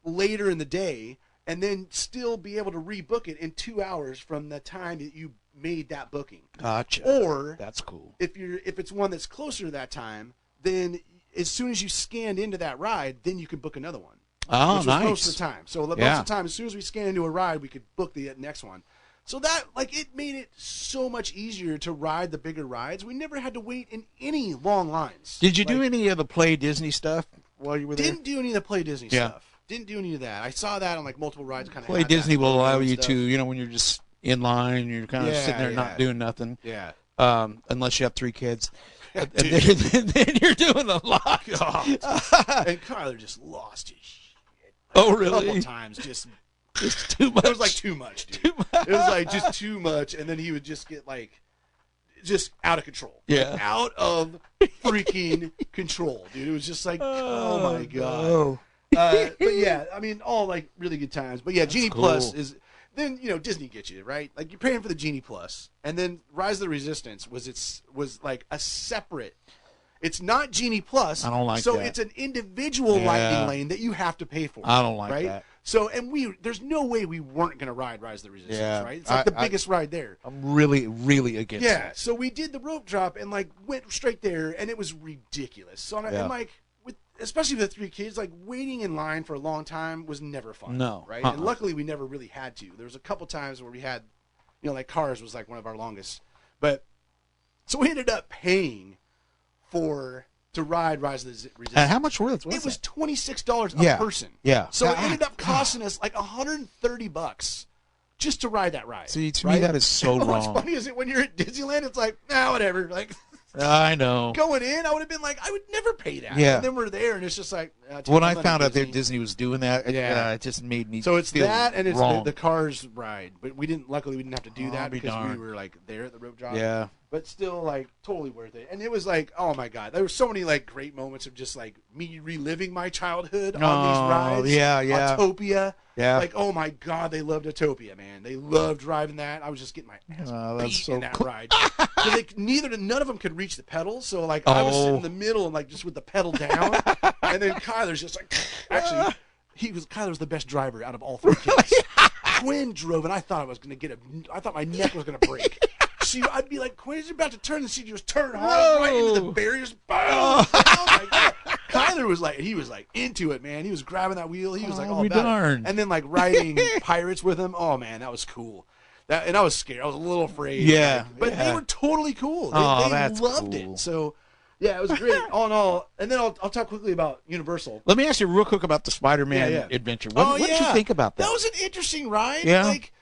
later in the day and then still be able to rebook it in 2 hours from the time that you made that booking. Gotcha. Or That's cool. if it's one that's closer to that time, then as soon as you scanned into that ride, then you can book another one. Oh, Which was nice. most of the time. So most Yeah. of the time, as soon as we scan into a ride, we could book the next one. So that, like, it made it so much easier to ride the bigger rides. We never had to wait in any long lines. Did you do Like, any of the Play Disney stuff while you were there? Didn't do any of the Play Disney Yeah. stuff. Didn't do any of that. I saw that on like multiple rides. Kind of Play Disney will allow you to, when you're just in line, you're kind of Yeah, sitting there yeah. not doing nothing. Yeah. Unless you have 3 kids. And Dude. then you're doing a lot. And Kyler just lost his shit. Oh, A couple really? times, just It's too much. it was like too much, dude. It was like just too much, and then he would just get like just out of control. Yeah. Like, out of freaking control, dude. It was just like, oh my god. no. But yeah, I mean, all like really good times. But yeah, Genie cool. Plus is then Disney gets you right. Like you're paying for the Genie Plus, and then Rise of the Resistance was like a separate. It's not Genie Plus. I don't like so that. it's an individual Yeah. lightning lane that you have to pay for. I don't like right? that. So, and there's no way we weren't going to ride Rise of the Resistance, Yeah. right? It's like the biggest ride there. I'm really, really against Yeah, it. so we did the rope drop and like went straight there, and it was ridiculous. So, and like, especially with 3 kids, like waiting in line for a long time was never fun. No. Right? And luckily we never really had to. There was a couple times where we had, like Cars was like one of our longest. But, so we ended up paying to ride Rise of the Resistance. And how much worth was it? It was $26 a person. Yeah. So it ended up costing us like $130 just to ride that ride. See, to me that is so wrong. What's funny is when you're at Disneyland, it's like, whatever. Like, I know. going in, I would have been like, I would never pay that. Yeah. And then we're there, and it's just like. When I found out that Disney was doing that, it just made me. So it's feel that, and it's wrong. the Cars ride, but luckily we didn't have to do that because darned. we were like there at the rope drop. Yeah. But still, like, totally worth it. And it was like, oh my god, there were so many like great moments of just like me reliving my childhood on these rides. Yeah. Autopia. Yeah. Like, oh my god, they loved Autopia, man. They loved driving that. I was just getting my ass beat in that ride. So none of them could reach the pedals. So like I was sitting in the middle and like just with the pedal down, and then Kyler's just like, actually, Kyler's the best driver out of all 3 kids. Quinn drove, and I thought I thought my neck was gonna break. I'd be like, Quinn's about to turn, and she'd just turn hard right into the barriers. Boom! Oh my god! Kyler was like, into it, man. He was grabbing that wheel. He was like, all about it. And then like riding Pirates with him. Oh man, that was cool. And I was scared. I was a little afraid. Yeah, but they were totally cool. They that's loved cool. it. So. Yeah, it was great, all in all. And then I'll talk quickly about Universal. Let me ask you real quick about the Spider-Man adventure. What did you think about that? That was an interesting ride. Yeah. Like,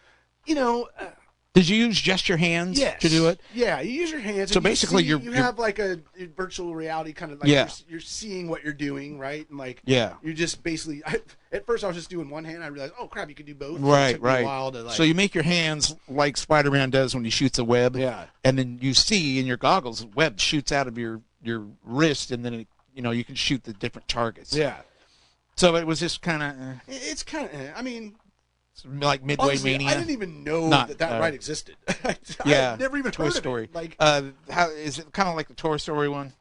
did you use just your hands to do it? Yeah, you use your hands. So and basically, you have like a virtual reality kind of like you're seeing what you're doing, right? And like you just basically. At first, I was just doing one hand. I realized, oh crap, you could do both. Right, it took me a while to, like, so you make your hands like Spider-Man does when he shoots a web. Yeah. And then you see in your goggles, web shoots out of your wrist, and then you can shoot the different targets. Yeah. So it was just kind of. It's kind of. I mean. Like Midway Honestly, Mania. I didn't even know that ride existed. I had never even Toy heard Story. of it. Like, how is it kind of like the Toy Story one?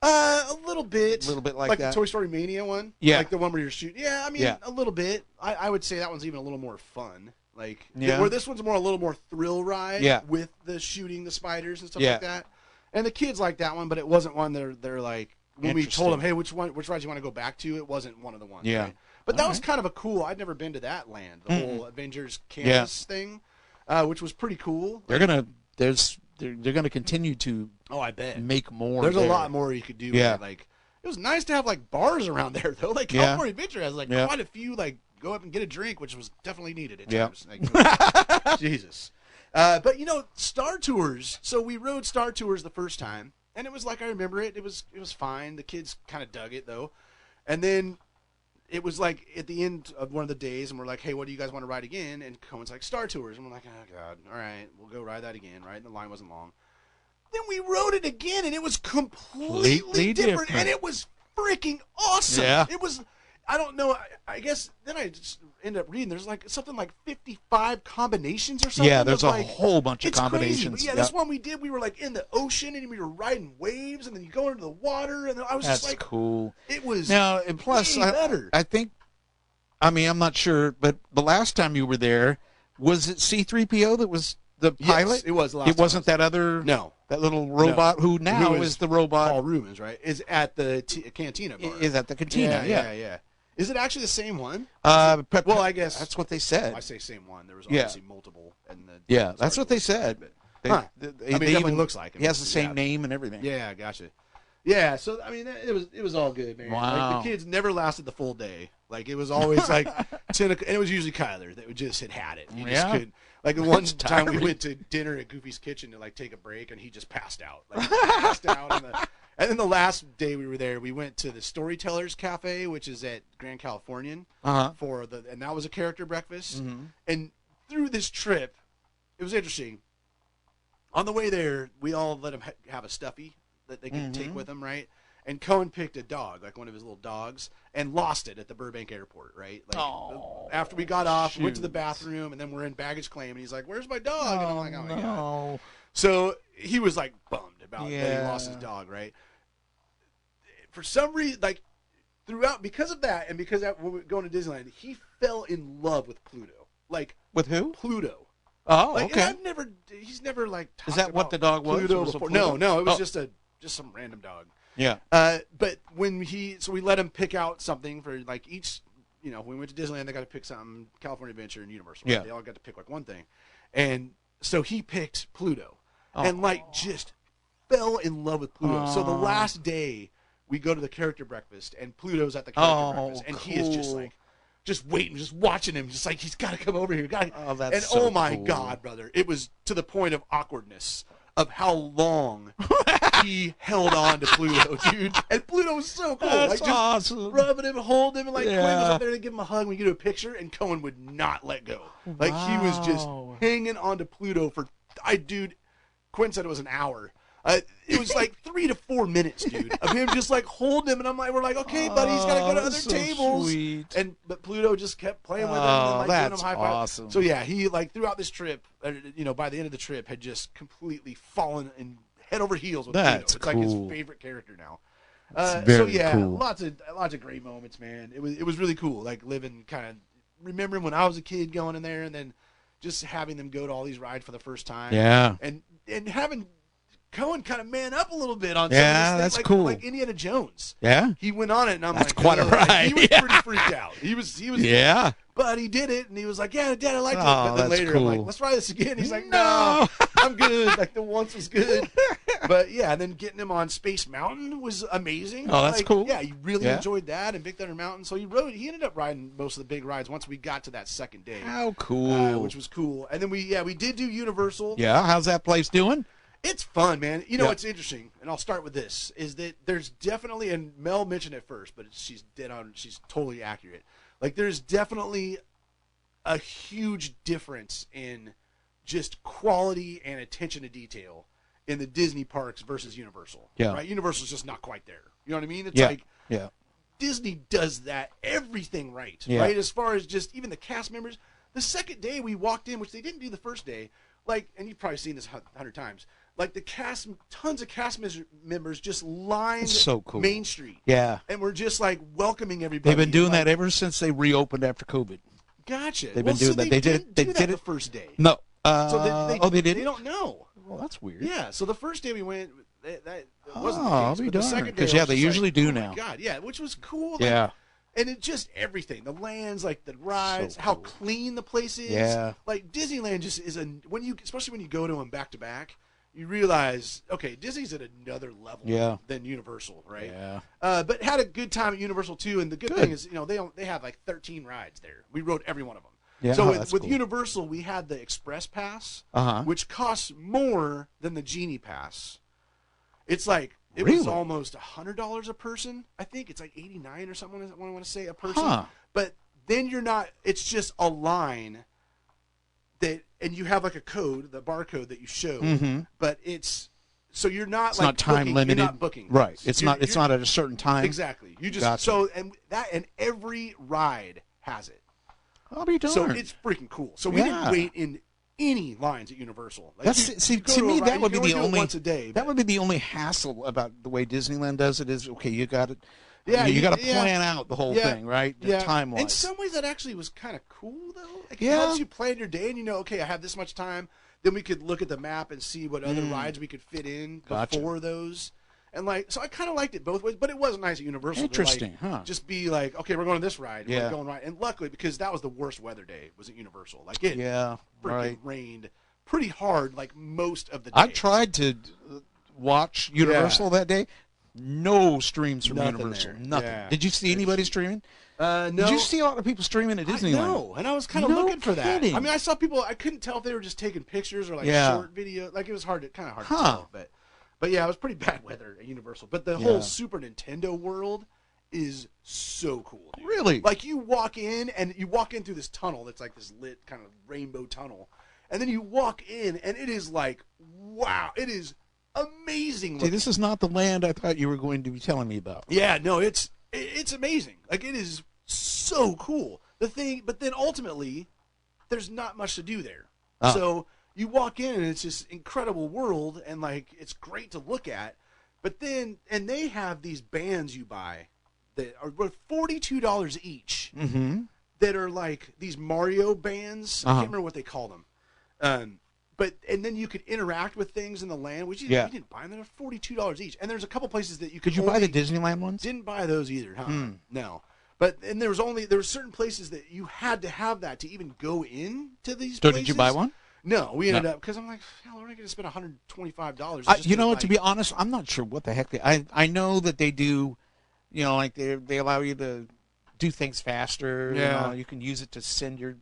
A little bit. A little bit like the that. Toy Story Mania one. Yeah. Like the one where you're shooting. Yeah, I mean, a little bit. I would say that one's even a little more fun. Like, where this one's a little more thrill ride. Yeah. With the shooting the spiders and stuff Yeah. like that. And the kids like that one, but it wasn't one they're like. When we told them, hey, which rides you want to go back to, it wasn't one of the ones. Yeah. Right? But that was kind of a cool. I'd never been to that land, the whole Avengers campus thing, which was pretty cool. They're gonna continue to. Oh, I bet Make more. There's a lot more you could do. Yeah. With it. Like, it was nice to have like bars around there though. Like California Adventure has like quite a few. Like, go up and get a drink, which was definitely needed at times. Like, Jesus. But Star Tours. So we rode Star Tours the first time. And it was like I remember it. It was fine. The kids kind of dug it though, and then it was like at the end of one of the days, and we're like, "Hey, what do you guys want to ride again?" And Cohen's like, "Star Tours," and we're like, "Oh God, all right, we'll go ride that again." Right? And the line wasn't long. Then we rode it again, and it was completely different, and it was freaking awesome. Yeah. It was. I don't know. I guess then I just ended up reading. There's like something like 55 combinations or something. Yeah, there's a like, whole bunch of it's combinations. Crazy. But this one we did. We were like in the ocean and we were riding waves, and then you go into the water, and then I was That's just like, cool. It was now, and plus, better. I think. I mean, I'm not sure, but the last time you were there, was it C-3PO that was the pilot? Yes, it was. The last it wasn't that other. No. That little robot who now is the robot. Paul Rubens, right? Is at the Cantina bar. Is at the Cantina? Yeah. Is it actually the same one? Well, I guess that's what they said. I say same one. There was obviously multiple. That's what they said. I mean, it definitely looks like him. He has the same name and everything. Yeah, gotcha. Yeah, so I mean, it was all good, man. Wow. Like, the kids never lasted the full day. Like, it was always like 10 o'clock, and it was usually Kyler that just had it. You just couldn't. Like, the one time we went to dinner at Goofy's Kitchen to like take a break, and he just passed out. Like, and then the last day we were there, we went to the Storytellers Cafe, which is at Grand Californian, and that was a character breakfast. Mm-hmm. And through this trip, it was interesting. On the way there, we all let him have a stuffy that they could take with them, right? And Cohen picked a dog, like one of his little dogs, and lost it at the Burbank airport, right? Like, after we got off, we went to the bathroom, and then we're in baggage claim, and he's like, "Where's my dog?" And I'm like, "Oh my God." So he was like bummed about that he lost his dog, right? For some reason, like throughout, because of that, and because when we were going to Disneyland, he fell in love with Pluto. Like With who? Pluto. Oh, Like, okay. he's never like talked Is that what about the dog was? Pluto Was it before. Pluto? No, it was Oh. just some random dog. Yeah. But when we let him pick out something for like each, when we went to Disneyland, they got to pick something, California Adventure and Universal. Right? Yeah. They all got to pick like one thing. And so he picked Pluto Oh. and like just fell in love with Pluto. So the Oh. last day we go to the character breakfast and Pluto's at the character breakfast and he is just cool. like, just waiting, just watching him, just like, he's got to come over here. Oh, that's and so oh my cool. God, brother, it was to the point of awkwardness of how long he held on to Pluto, dude. And Pluto was so cool. That's like, just awesome. rubbing him, holding him, and like Quinn was Yeah. up there to give him a hug. We get a picture, and Cohen would not let go. Like he was just Wow. hanging on to Pluto for, dude. Quinn said it was an hour. It was like 3 to 4 minutes, dude, of him just like holding him, and we're like, okay, buddy, he's got to go to other that's so tables. sweet. But Pluto just kept playing with him, Oh, and like giving him that's high five. awesome. So yeah, he like throughout this trip, by the end of the trip, had just completely fallen and head over heels with That's Pluto. It's like cool. his favorite character now. That's So very yeah, cool. lots of great moments, man. It was really cool, like living kind of remembering when I was a kid going in there, and then just having them go to all these rides for the first time. Yeah. and having Cohen kind of man up a little bit on Yeah, some of this that's thing, cool. like Indiana Jones. Yeah. He went on it, and I'm That's like, quite a "Ugh." Like, ride. he was Yeah. pretty freaked out. He was, Yeah. but he did it, and he was like, "Yeah, Dad, I liked it." Oh, But then that's later, I'm like, cool. "Let's try this again." He's like, No. "No, I'm good." Like the once was good, but yeah, and then getting him on Space Mountain was amazing. Oh, that's Like, cool. Yeah, he really Yeah. enjoyed that, and Big Thunder Mountain. So he ended up riding most of the big rides once we got to that second day, How cool. which was cool. And then we did do Universal. Yeah. How's that place doing? It's fun, man. You know Yeah. what's interesting, and I'll start with this, is that there's definitely, and Mel mentioned it first, but she's dead on, she's totally accurate. Like, there's definitely a huge difference in just quality and attention to detail in the Disney parks versus Universal. Yeah. Right? Universal's just not quite there. You know what I mean? It's Yeah. like Yeah. Disney does that everything right, Yeah. right? As far as just even the cast members. The second day we walked in, which they didn't do the first day, like, and you've probably seen this 100 times, like the cast, tons of cast members just lined That's so cool. Main Street. Yeah. And we're just like welcoming everybody. They've been doing like, that ever since they reopened after COVID. Gotcha. They've been doing that. They did it- They they did did it it- the first day. No. So They didn't? They don't know. Well, that's weird. Yeah. So the first day we went, that wasn't Oh, the I'll case. be But the darned. second day, 'Cause, I yeah, was they just usually like, do oh now. My God, yeah, which was cool. Like, Yeah. and it just everything, the lands, like the rides, So how cool. clean the place is. Yeah. Like Disneyland just is especially when you go to them back to back, you realize, okay, Disney's at another level Yeah. than Universal, right? Yeah. But had a good time at Universal too, and the good Good. thing is, they have like 13 rides there. We rode every one of them. Yeah, So that's with cool. Universal, we had the Express Pass, Uh-huh. which costs more than the Genie Pass. It's like it Really? was almost $100 a person. I think it's like 89 or something. I want to say a person. Huh. But then you're not. It's just a line that, and you have like a code, the barcode that you show. Mhm. But it's so you're not It's like not time booking, limited. You're not booking. Right. things. It's You're- not. It's you're- not at a certain time. exactly. You just Gotcha. and every ride has it. I'll be darned. So it's freaking cool. So we Yeah. didn't wait in any lines at Universal. Like, That's you go to a me ride, that you would be can the do it only once a day. that but- would be the only hassle about the way Disneyland does it is okay. You got it. Yeah, you got to yeah. plan out the whole Yeah. thing, right? yeah. Time In wise. some ways, that actually was kind of cool, though. Like, it Yeah. helps you plan your day, and you know, okay, I have this much time. Then we could look at the map and see what other rides we could fit in Gotcha. before those. And like, so I kind of liked it both ways, but it was nice at Universal. Interesting, to, like, huh? Just be like, okay, we're going to this ride. Yeah. We're going right. And luckily, because that was the worst weather day, was at Universal. Like it Yeah. freaking Right. rained pretty hard, like most of the day. I tried to watch Universal that day. No streams from Nothing Universal. there. Nothing. Yeah. Did you see anybody streaming? No. Did you see a lot of people streaming at Disneyland? No, and I was kind of No looking for that. kidding. I mean, I saw people. I couldn't tell if they were just taking pictures or like Yeah. short video. Like it was kind of hard Huh. to tell. But yeah, it was pretty bad weather at Universal. But the Yeah. whole Super Nintendo world is so cool. Dude. Really? Like you walk in through this tunnel that's like this lit kind of rainbow tunnel, and then you walk in and it is like, wow, it is amazing. See, this is not the land I thought you were going to be telling me about. Yeah, no, it's amazing. Like it is so cool. But then ultimately, there's not much to do there. Oh. So you walk in and it's this incredible world, and like it's great to look at. But then, and they have these bands you buy that are worth $42 each. Mm-hmm. that are like these Mario bands. I can't remember what they call them. And then you could interact with things in the land, which you didn't buy them. They're $42 each. And there's a couple places that you could. Could you buy the Disneyland ones? Didn't buy those either, huh? No. But there were certain places that you had to have that to even go into these places. So did you buy one? No, we ended up because I'm like, hell, we're not going to spend $125. You know what? To be honest, I'm not sure what the heck I know that they do. You know, like they allow you to do things faster. Yeah. You can use it to send your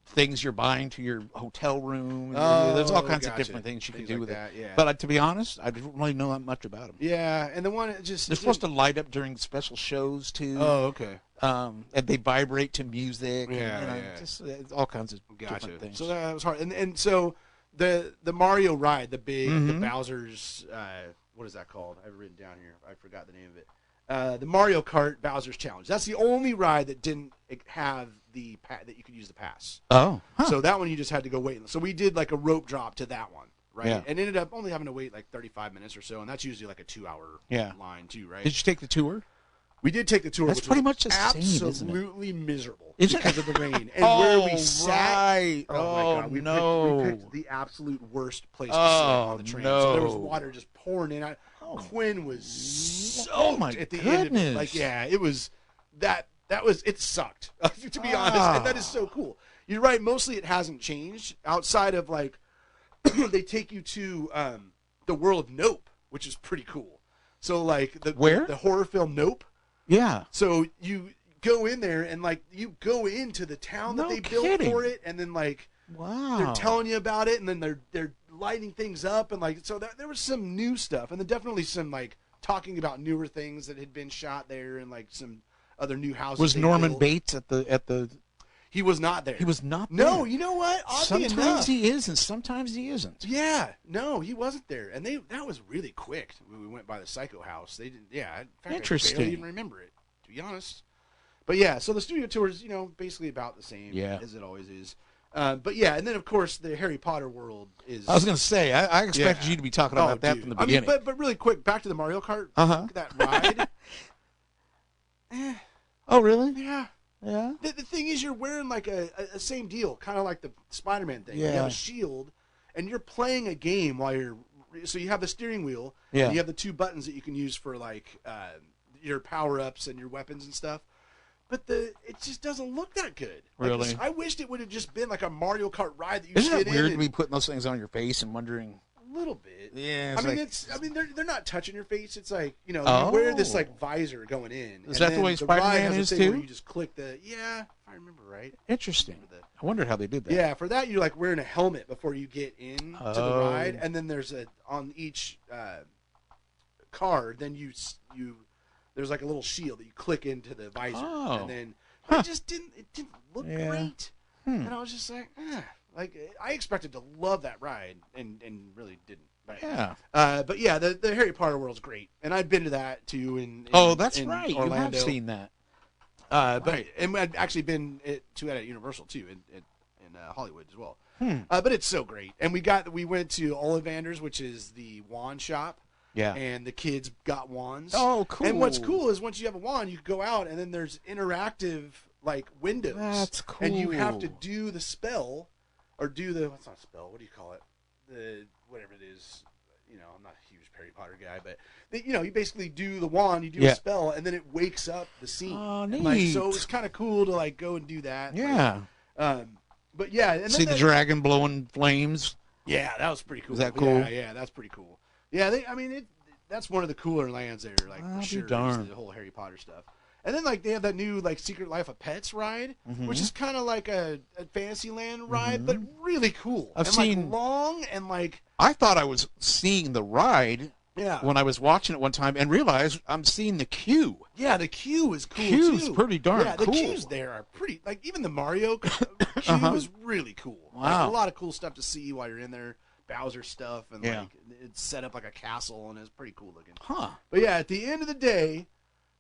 things you're buying to your hotel room. There's all kinds of different things you can do with that, it. yeah. But to be honest, I don't really know that much about them. Yeah, and the one just they're supposed to light up during special shows too. Oh, okay. And they vibrate to music. Yeah, and, just all kinds of different things. So that was hard. And so the Mario ride, the big the Bowser's what is that called? I have it written down here. I forgot the name of it. The Mario Kart Bowser's Challenge. That's the only ride that didn't have that you could use the pass. Oh, so that one you just had to go wait. So we did like a rope drop to that one, right? Yeah. And ended up only having to wait like 35 minutes or so, and that's usually like a 2-hour line too, right? Did you take the tour? We did take the tour. That's which pretty was much the same, isn't it? absolutely miserable Is it? because of the rain and where we sat. Right. Oh my God! We picked the absolute worst place to sit on the train. So there was water just pouring in. Quinn was soaked at the end of it. Like, yeah, it was that was it sucked to be honest, and that is so cool. You're right. Mostly it hasn't changed outside of like they take you to the world of Nope, which is pretty cool. So like the horror film Nope. Yeah. So you go in there and like you go into the town that they built for it, and then like they're telling you about it, and then they're lighting things up, and like so there was some new stuff, and then definitely some like talking about newer things that had been shot there, and like some other new houses. Was Norman Bates at the? He was not there. He was not there. No, you know what? Oddly sometimes enough, he is, and sometimes he isn't. Yeah, no, he wasn't there, and that was really quick. When we went by the Psycho House, they didn't. Yeah, in fact, interesting. I barely even remember it, to be honest. But yeah, so the studio tour is basically about the same as it always is. But yeah, and then of course the Harry Potter world is. I was going to say I expected you to be talking about that from the beginning. I mean, but really quick, back to the Mario Kart. That ride. Oh really? Yeah. Yeah. The thing is, you're wearing like a same deal, kind of like the Spider-Man thing. Yeah. You have a shield, and you're playing a game while you're. So you have the steering wheel. Yeah. And you have the 2 buttons that you can use for like your power-ups and your weapons and stuff. But it just doesn't look that good. Really? Like, I wished it would have just been like a Mario Kart ride that you Isn't sit it weird in. to be putting those things on your face and wondering? A little bit. Yeah. I mean, they're not touching your face. It's like you wear this like visor going in. Is that the way Spider-Man is too? Where you just click if I remember right. Interesting. I wonder how they did that. Yeah, for that you're like wearing a helmet before you get in to the ride, and then there's on each card. Then there's like a little shield that you click into the visor, and then it just didn't look great, and I was just like, like I expected to love that ride, and really didn't. But, but yeah, the Harry Potter world's great, and I've been to that too. That's right. Orlando. You have seen that. And I've actually been to it at Universal too, in Hollywood as well. But it's so great, and we went to Ollivander's, which is the wand shop. Yeah. And the kids got wands. Oh, cool. And what's cool is once you have a wand, you go out, and then there's interactive like windows. That's cool. And you have to do the spell, or do the what's not a spell? What do you call it? The whatever it is. I'm not a huge Harry Potter guy, but you basically do the wand, you do a spell, and then it wakes up the scene. Oh, neat. Like, so it's kind of cool to like go and do that. Yeah. But yeah, and see the dragon blowing flames. Yeah, that was pretty cool. Is that cool? Yeah, that's pretty cool. Yeah, that's one of the cooler lands there, like for sure. The whole Harry Potter stuff. And then like they have that new like Secret Life of Pets ride, which is kind of like a Fantasyland ride, but really cool. I've seen like long and like. I thought I was seeing the ride. Yeah. When I was watching it one time and realized I'm seeing the queue. Yeah, the queue is cool Queue's too. pretty darn cool. cool. The queues there are pretty. Like even the Mario queue was really cool. Wow. Like, a lot of cool stuff to see while you're in there. Bowser stuff, and like it's set up like a castle, and it's pretty cool looking. But yeah, at the end of the day,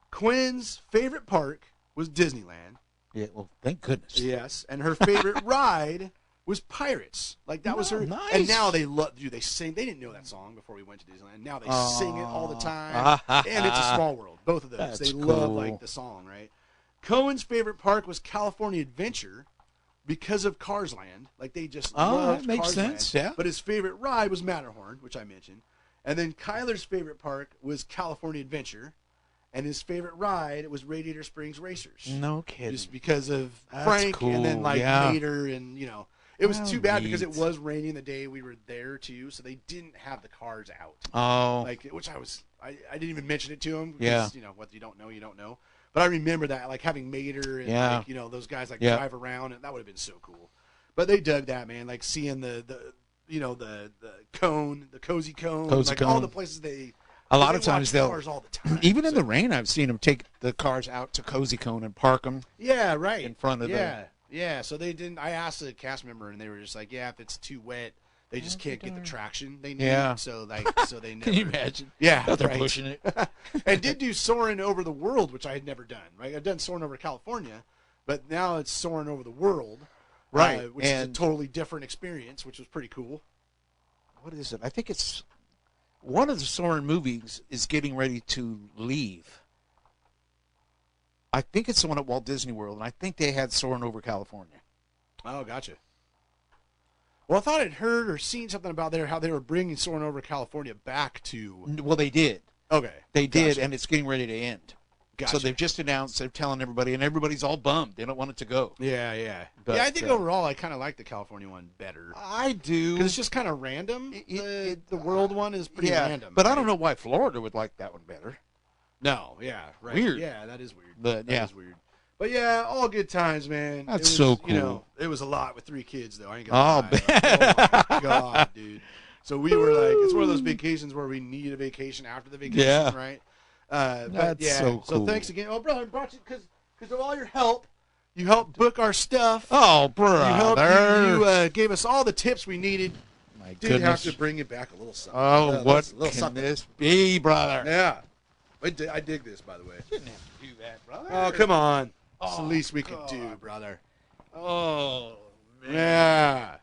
Quinn's favorite park was Disneyland. Yeah, well, thank goodness. Yes, and her favorite ride was Pirates. Like that was her. Nice. And now they love. They sing. They didn't know that song before we went to Disneyland. Now they sing it all the time. And It's a Small World. Both of those. That's they cool. love like the song, right? Cohen's favorite park was California Adventure because of Cars Land. Like, they just Oh, loved that makes Cars sense, Land. yeah. But his favorite ride was Matterhorn, which I mentioned. And then Kyler's favorite park was California Adventure. And his favorite ride was Radiator Springs Racers. No kidding. Just because of That's Frank cool, and then, like, yeah. Mater and, you know. It was How too bad because it neat. was raining the day we were there, too. So they didn't have the cars out. Oh. Like, which I didn't even mention it to him. Because, Yeah. you know, what you don't know, you don't know. But I remember that, like, having Mater and, like, you know, those guys, like, Yeah. drive around. And that would have been so cool. But they dug that, man. Like, seeing the you know, the cone, the cozy cone. Cozy like, cone. all the places they... A lot they of times watch they'll, cars all the time, even in so- the rain, I've seen them take the cars out to Cozy Cone and park them Yeah, right. in front of Yeah, so they didn't. I asked a cast member, and they were just like, "Yeah, if it's too wet, they just can't get the traction they need." Yeah. So so they never. Can you imagine? Yeah, How they're right. pushing it. And did do soaring over the world, which I had never done. Right, I've done soaring over California, but now it's soaring over the world, Right, Which is a and- totally different experience, which was pretty cool. What is it? I think it's one of the Soarin' movies is getting ready to leave. I think it's the one at Walt Disney World, and I think they had Soarin' over California. Oh, gotcha. Well, I thought I'd heard or seen something about there how they were bringing soaring over California back to. Well, they did. Okay, They did, Gotcha. and it's getting ready to end. Gotcha. So they've just announced, they're telling everybody, and everybody's all bummed. They don't want it to go. Yeah. But, I think overall I kind of like the California one better. I do. Because it's just kind of random. The world one is pretty yeah, random. but I don't know why Florida would like that one better. No, yeah, right. Weird. Yeah, that is weird. But, That is weird. But yeah, all good times, man. That's It was, so You know, cool. it was a lot with 3 kids, though. I ain't Oh, gonna lie. Oh, my God, dude. So we were like, it's one of those vacations where we need a vacation after the vacation, Yeah. right? But That's yeah, so cool. thanks again. Oh, brother, I brought you because of all your help. You helped book our stuff. Oh, You helped. brother. You gave us all the tips we needed. My Did have goodness. to bring you back a little something. Oh, what a little can something. this be, brother? Yeah. I dig this, by the way. Didn't have to do that, brother. Oh, come on. It's the Oh, least we can God. do, brother. Oh, man. Yeah.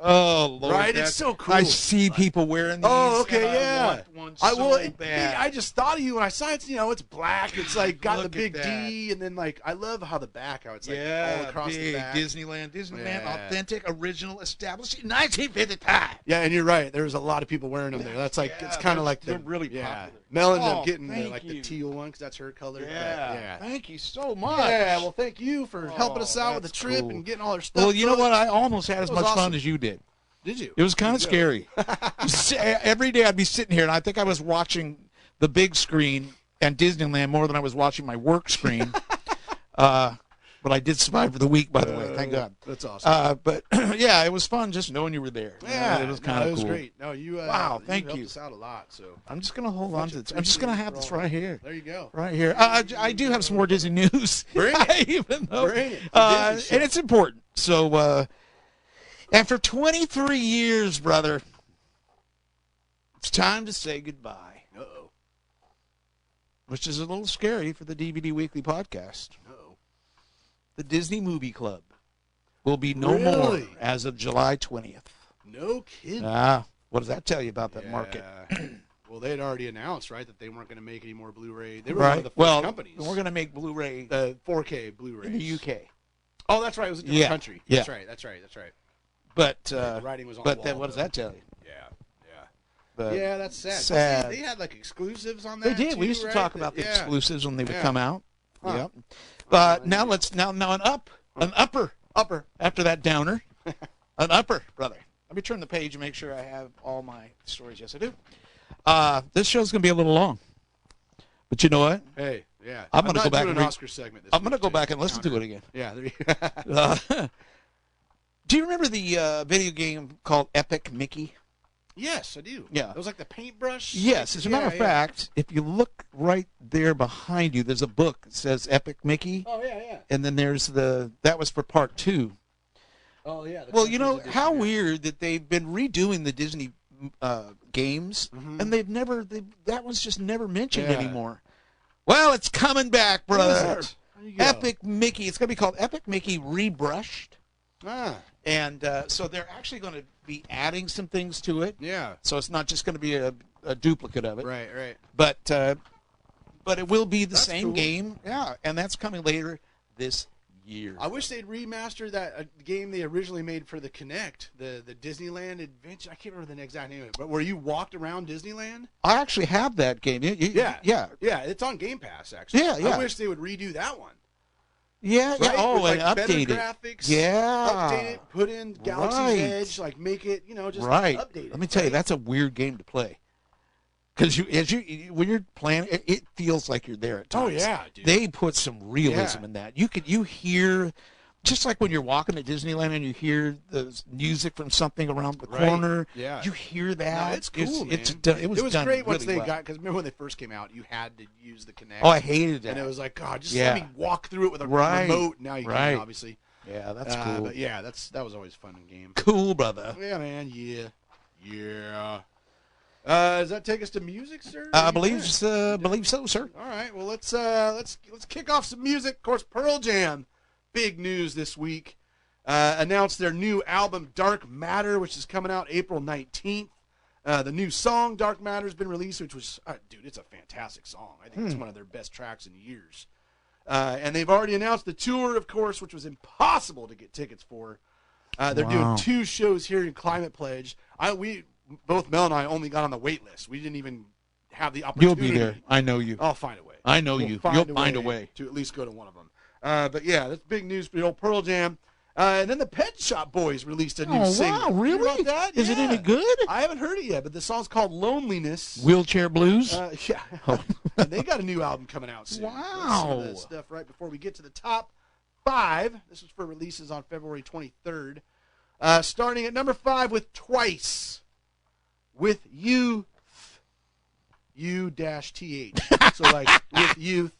Oh, Lord. Right? It's that's- so cool. I see people wearing these. Oh, okay, and I yeah. want one so bad. I just thought of you when I saw it. You know, it's black. It's like got the Look at big that. D, and then like I love how the back, how it's like all across big the back. Disneyland, Yeah. authentic, original, established in 1955. Yeah, and you're right. There's a lot of people wearing them there. That's like Yeah, it's kind of like they're really yeah. popular. Mel ended Oh, up getting the, thank like the you. teal one because that's her color. but, Yeah. yeah. Thank you so much. Yeah, well, thank you for helping us Oh, out with the that's trip cool. and getting all our stuff. Well, you know booked. what? I almost had as That was much fun awesome. as you did. Did you? It was kind of scary. Every day I'd be sitting here, and I think I was watching the big screen and Disneyland more than I was watching my work screen. But I did survive for the week, by the way. Thank God. That's awesome. But yeah, it was fun just knowing you were there. Yeah, it was kind of It was cool. great. No, you. Wow, thank helped you. us out a lot. So I'm just gonna hold on to Much this. I'm just gonna have appreciated this for all right here. there you go. Right here. I do have some more Disney news. Bring it. Even though, Bring it. The Disney show. and it's important. So, after 23 years, brother, it's time to say goodbye, Uh-oh. which is a little scary for the DVD Weekly podcast. Uh-oh. The Disney Movie Club will be no more Really? as of July 20th. No kidding. What does that tell you about that market? Yeah. Well, they had already announced, right, that they weren't going to make any more Blu-ray. They were Right. one of the first Well, companies. we're going to make Blu-ray the 4K Blu-ray in the UK. Oh, that's right. It was a different Yeah. country. Yeah. That's right. That's right. But The writing was on but the then wall, what does though. that tell you? Yeah. But Yeah, that's sad. sad. They had like exclusives on They that. did. We too, used to right? talk about the Yeah. exclusives when they would Yeah. come out. Huh. Yep. But now let's now an upper Upper. after that downer, an upper, brother. Let me turn the page and make sure I have all my stories. Yes, I do. This show's gonna be a little long, but you know what? Hey, yeah. I'm gonna not go back doing and an read- Oscar segment. This I'm gonna week go to back and listen to counter. it again. Yeah. There you Do you remember the video game called Epic Mickey? Yes, I do. Yeah. It was like the paintbrush. Yes. As a matter of fact, if you look right there behind you, there's a book that says Epic Mickey, Oh yeah. and then there's that was for part 2. Oh yeah. the Well, you know, Country's Edition, how yeah. weird that they've been redoing the Disney games, Mhm. and that one's just never mentioned Yeah. anymore. Well, it's coming back, What is brother. it? There you go. Epic Mickey. It's going to be called Epic Mickey Rebrushed, Ah, and so they're actually going to be adding some things to it. yeah. So it's not just going to be a duplicate of it. Right. But but it will be the That's same cool. game. Yeah, and that's coming later this year. I wish they'd remaster that game they originally made for the Kinect, the Disneyland Adventure. I can't remember the exact name of it, but where you walked around Disneyland. I actually have that game. Yeah. It's on Game Pass actually. Yeah. I wish they would redo that one. Yeah. Right? Oh, with, and better update it. graphics. Yeah. Update it. Put in Galaxy's Edge. Like make it. Just update it. Let me tell you, that's a weird game to play. Because when you're playing, it feels like you're there at times. Oh yeah, dude. They put some realism in that. You hear, just like when you're walking at Disneyland and you hear the music from something around the corner. Yeah, you hear that. No, it's cool, man. It was done great once really they well. got, because remember when they first came out, you had to use the Kinect. Oh, I hated that. And it was like, God, just let me walk through it with a remote. Now you can, obviously. Yeah, that's cool. But yeah, that was always a fun game. Cool, brother. Yeah, man. Yeah. Does that take us to music, sir? I believe so, sir. All right. Well, let's kick off some music. Of course, Pearl Jam, big news this week. Announced their new album Dark Matter, which is coming out April 19th. The new song Dark Matter has been released, which was, dude, it's a fantastic song. I think it's one of their best tracks in years. And they've already announced the tour, of course, which was impossible to get tickets for. They're doing 2 shows here in Climate Pledge. Both Mel and I only got on the wait list. We didn't even have the opportunity. You'll be there. I know you. I'll find a way. I know you. You'll find a way to at least go to one of them. But yeah, that's big news for the old Pearl Jam. And then the Pet Shop Boys released a new single. Wow, really? You heard about that? Is it any good? I haven't heard it yet, but the song's called Loneliness. Wheelchair Blues? Yeah. And they got a new album coming out soon. Wow. Some of that stuff right before we get to the top 5. This is for releases on February 23rd. Starting at number 5 with Twice. With Youth. U-TH. So like with Youth.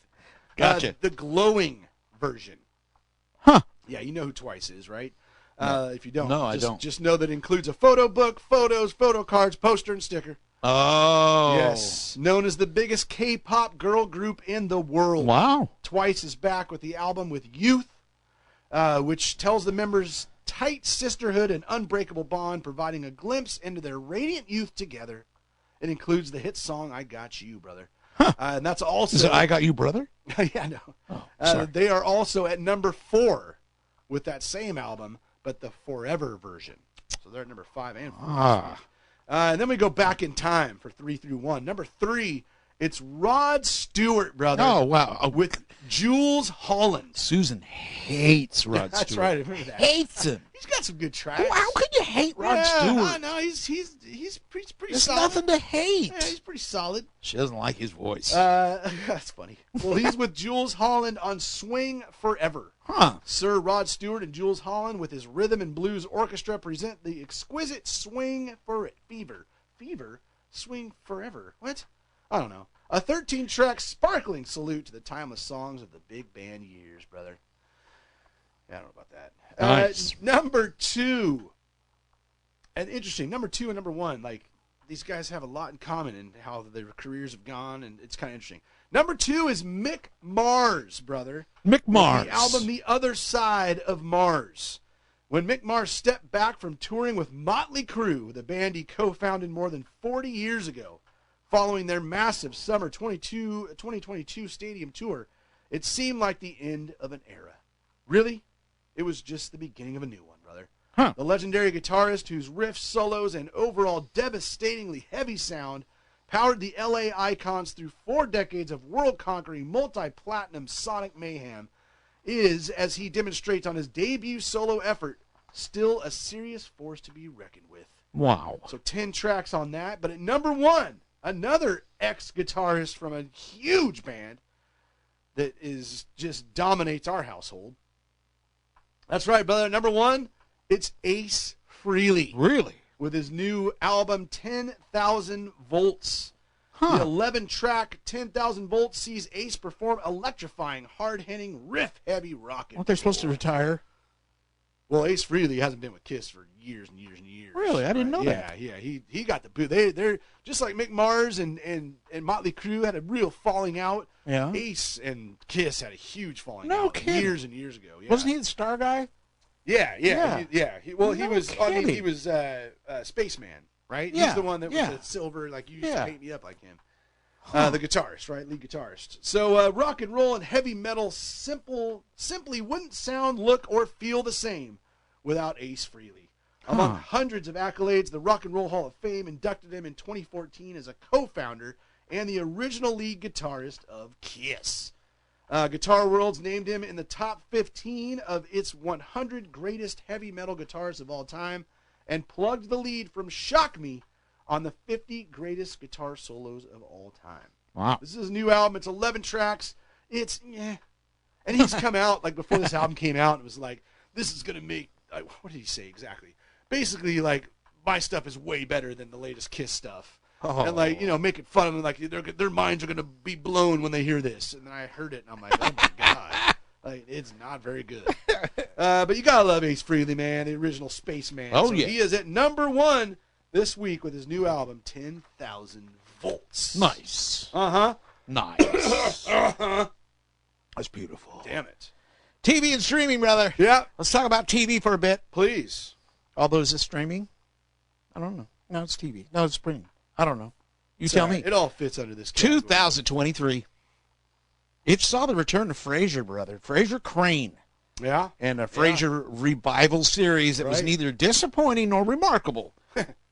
Gotcha. The glowing version. Huh. Yeah, you know who Twice is, right? No. If you don't, I don't. Just know that it includes a photo book, photos, photo cards, poster, and sticker. Oh. Yes. Known as the biggest K-pop girl group in the world. Wow. Twice is back with the album with Youth, which tells the members' tight sisterhood and unbreakable bond, providing a glimpse into their radiant youth together. It includes the hit song "I Got You, Brother," and that's also. Is it "I Got You, Brother"? Yeah, no. Oh, sorry. They are also at number 4 with that same album, but the Forever version. So they're at number 5 and 4. And then we go back in time for 3 through 1. Number 3, it's Rod Stewart, brother. Oh, wow. With Jules Holland. Susan hates Rod Stewart. That's right. I remember that. Hates him. He's got some good tracks. How could you hate Rod Stewart? No, he's pretty There's solid. nothing to hate. Yeah, he's pretty solid. She doesn't like his voice. That's funny. Well, he's with Jules Holland on Swing Forever. Huh. Sir Rod Stewart and Jules Holland with his rhythm and blues orchestra present the exquisite Swing for Fever. Swing Forever. What? I don't know. A 13-track sparkling salute to the timeless songs of the big band years, brother. Yeah, I don't know about that. Nice. Number 2. And interesting, number 2 and number 1, like, these guys have a lot in common in how their careers have gone, and it's kind of interesting. Number 2 is Mick Mars, brother. Mick Mars. The album The Other Side of Mars. When Mick Mars stepped back from touring with Motley Crue, the band he co-founded more than 40 years ago, following their massive summer 2022 stadium tour, it seemed like the end of an era. Really? It was just the beginning of a new one, brother. Huh. The legendary guitarist whose riffs, solos, and overall devastatingly heavy sound powered the LA icons through 4 decades of world-conquering, multi-platinum sonic mayhem is, as he demonstrates on his debut solo effort, still a serious force to be reckoned with. Wow. So 10 tracks on that. But at number 1, another ex-guitarist from a huge band that is just dominates our household. That's right, brother. Number 1, it's Ace Frehley. Really? With his new album, 10,000 Volts. Huh. The 11-track 10,000 Volts sees Ace perform electrifying, hard-hitting, riff-heavy rock and Aren't they supposed to roll. retire? Well, Ace Frehley hasn't been with Kiss for years and years and years. Really? I didn't know that. Yeah. He got the boot. They're just like Mick Mars and Motley Crue had a real falling out. Yeah. Ace and Kiss had a huge falling No out kidding. years and years ago. Yeah. Wasn't he the star guy? Yeah. He No was. I mean, kidding. he was Spaceman, right? Yeah, He's the one that was yeah. a silver. Like you used Yeah. to paint me up like him. The guitarist, right? Lead guitarist. So rock and roll and heavy metal simply wouldn't sound, look, or feel the same without Ace Frehley. Among hundreds of accolades, the Rock and Roll Hall of Fame inducted him in 2014 as a co-founder and the original lead guitarist of Kiss. Guitar World's named him in the top 15 of its 100 greatest heavy metal guitarists of all time and plugged the lead from Shock Me on the 50 greatest guitar solos of all time. Wow. This is his new album. It's 11 tracks. It's, And he's come out, like, before this album came out, it was like, this is going to make, what did he say exactly? Basically, like, my stuff is way better than the latest Kiss stuff. Oh. And, like, making fun of them, like, their minds are going to be blown when they hear this. And then I heard it, and I'm like, oh, my God. Like, it's not very good. But you got to love Ace Frehley, man, the original spaceman. Oh, so yeah. He is at number 1 this week with his new album, 10,000 Volts. Nice. Uh-huh. Nice. That's beautiful. Damn it. TV and streaming, brother. Yeah. Let's talk about TV for a bit. Please. Although, is this streaming? I don't know. No, it's TV. No, it's streaming. I don't know. You tell me. It all fits under this category. 2023. It saw the return of Frasier, brother. Frasier Crane. Yeah. And a Frasier revival series that was neither disappointing nor remarkable.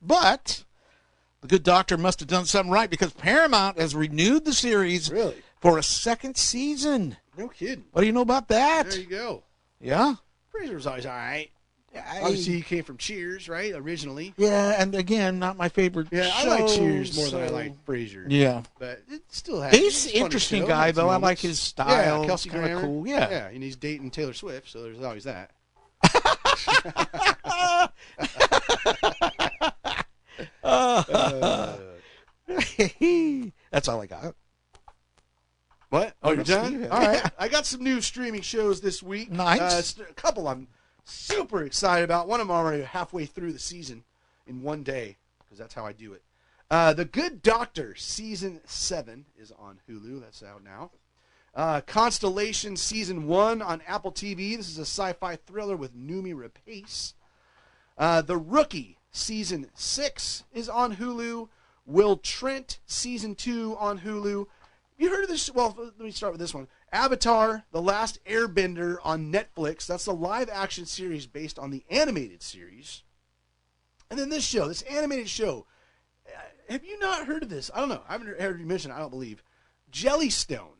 But the good doctor must have done something right because Paramount has renewed the series for a second season. No kidding. What do you know about that? There you go. Yeah? Frasier was always all right. Obviously, he came from Cheers, right, originally. Yeah, and again, not my favorite show, I like Cheers more than I like Frasier. Yeah. But it still has. He's an interesting guy, though. I like his style. Yeah, Kelsey kind of Grammer. cool. Yeah. Yeah, and he's dating Taylor Swift, so there's always that. That's all I got. What? Oh, you're done? Steve. All right. I got some new streaming shows this week. Nice. A couple I'm super excited about. One of them already halfway through the season in one day, because that's how I do it. The Good Doctor Season 7 is on Hulu. That's out now. Constellation Season 1 on Apple TV. This is a sci-fi thriller with Noomi Rapace. The Rookie Season 6 is on Hulu. Will Trent Season 2 on Hulu. You heard of this? Well, let me start with this one. Avatar, The Last Airbender on Netflix. That's a live-action series based on the animated series. And then this show, this animated show. Have you not heard of this? I don't know. I haven't heard you mention it, I don't believe. Jellystone.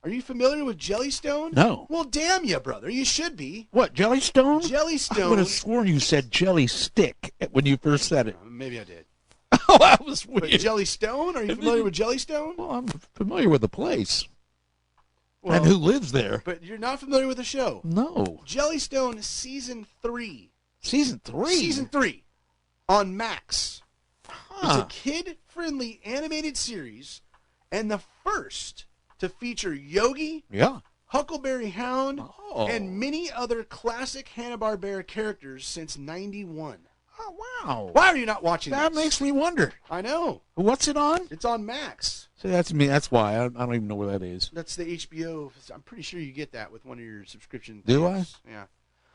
Are you familiar with Jellystone? No. Well, damn you, brother. You should be. What, Jellystone? Jellystone. I would have sworn you said jelly stick when you first said it. Maybe I did. Oh, that was weird. But Jellystone? Are you familiar with Jellystone? Well, I'm familiar with the place. Well, and who lives there. But you're not familiar with the show. No. Jellystone Season 3. Season 3? Season 3 on Max. Huh. It's a kid-friendly animated series and the first to feature Yogi, Huckleberry Hound, and many other classic Hanna-Barbera characters since '91. Oh, wow. Why are you not watching that? this? That makes me wonder. I know. What's it on? It's on Max. See, that's me. That's why. I don't even know where that is. That's the HBO. I'm pretty sure you get that with one of your subscription Do plans. I? Yeah.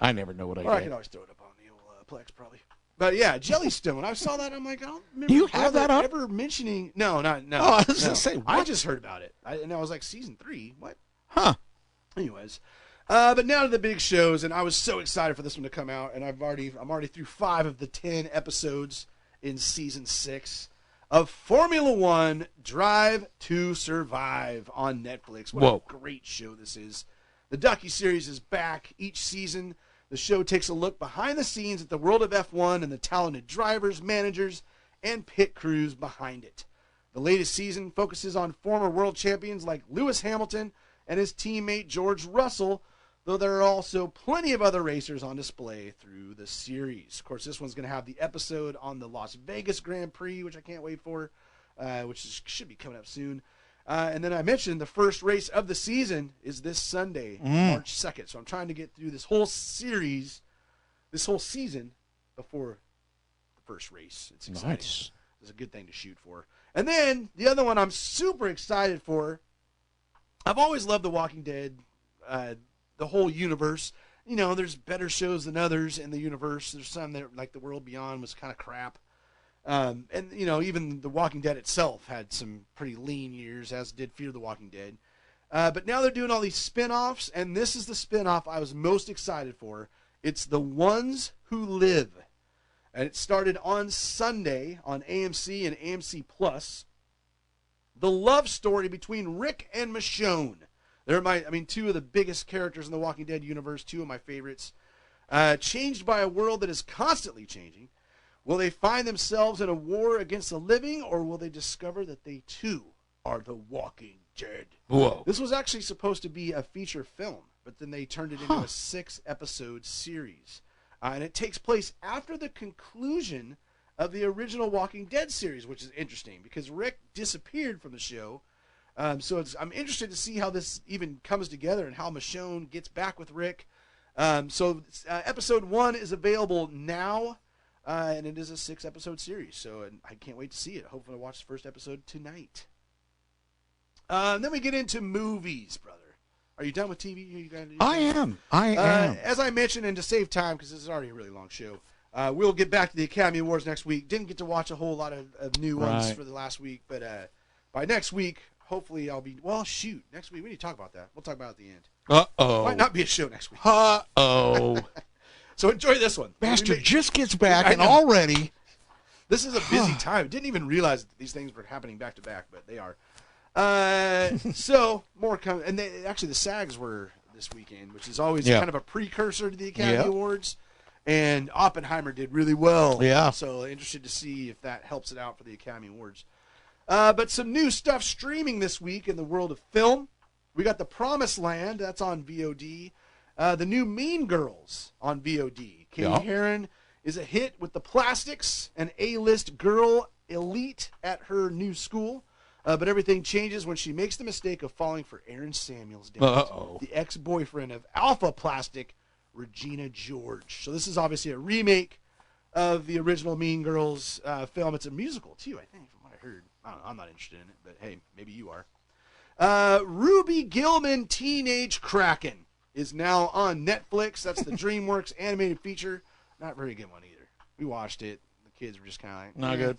I never know what I get. I can always throw it up on the old Plex, probably. But yeah, Jellystone. When I saw that, I'm like, I don't remember. Do you have that up? Ever mentioning? No. Oh, I was gonna say, what? I just heard about it, and I was like, Season 3. What? Huh. Anyways, but now to the big shows, and I was so excited for this one to come out, and I'm already through 5 of the 10 episodes in Season 6 of Formula One: Drive to Survive on Netflix. What a great show this is! The docuseries is back each season. The show takes a look behind the scenes at the world of F1 and the talented drivers, managers, and pit crews behind it. The latest season focuses on former world champions like Lewis Hamilton and his teammate George Russell, though there are also plenty of other racers on display through the series. Of course, this one's going to have the episode on the Las Vegas Grand Prix, which I can't wait for, should be coming up soon. And then I mentioned the first race of the season is this Sunday, March 2nd. So I'm trying to get through this whole series, this whole season, before the first race. It's exciting. Nice. It's a good thing to shoot for. And then the other one I'm super excited for, I've always loved The Walking Dead, the whole universe. You know, there's better shows than others in the universe. There's some that, like The World Beyond, was kind of crap. And, you know, even The Walking Dead itself had some pretty lean years, as did Fear the Walking Dead. But now they're doing all these spin-offs, and this is the spin-off I was most excited for. It's The Ones Who Live. And it started on Sunday on AMC and AMC Plus. The love story between Rick and Michonne. They're two of the biggest characters in the Walking Dead universe, two of my favorites. Changed by a world that is constantly changing. Will they find themselves in a war against the living, or will they discover that they too are the Walking Dead? Whoa. This was actually supposed to be a feature film, but then they turned it into a 6-episode series. And it takes place after the conclusion of the original Walking Dead series, which is interesting because Rick disappeared from the show. So I'm interested to see how this even comes together and how Michonne gets back with Rick. Episode 1 is available now, and it is a 6-episode series. So I can't wait to see it. Hopefully I'll watch the first episode tonight. Then we get into movies, brother. Are you done with TV? I am. As I mentioned, and to save time, because this is already a really long show, we'll get back to the Academy Awards next week. Didn't get to watch a whole lot of new ones for the last week, but by next week, hopefully I'll be... Well, shoot. Next week, we need to talk about that. We'll talk about it at the end. Uh-oh. Might not be a show next week. Uh-oh. So enjoy this one. Bastard just gets back, and already... This is a busy time. Didn't even realize that these things were happening back to back, but they are. So more coming, and actually the SAGs were this weekend, which is always kind of a precursor to the Academy Awards. And Oppenheimer did really well. Yeah. So interested to see if that helps it out for the Academy Awards. But some new stuff streaming this week in the world of film. We got The Promised Land, that's on VOD. The new Mean Girls on VOD. Katie Heron is a hit with the Plastics, an A-list girl elite at her new school. But everything changes when she makes the mistake of falling for Aaron Samuels, the ex-boyfriend of Alpha Plastic, Regina George. So this is obviously a remake of the original Mean Girls film. It's a musical, too, I think, from what I heard. I don't know, I'm not interested in it, but hey, maybe you are. Ruby Gillman Teenage Kraken is now on Netflix. That's the DreamWorks animated feature. Not a very good one either. We watched it. The kids were just kind of like... Not good.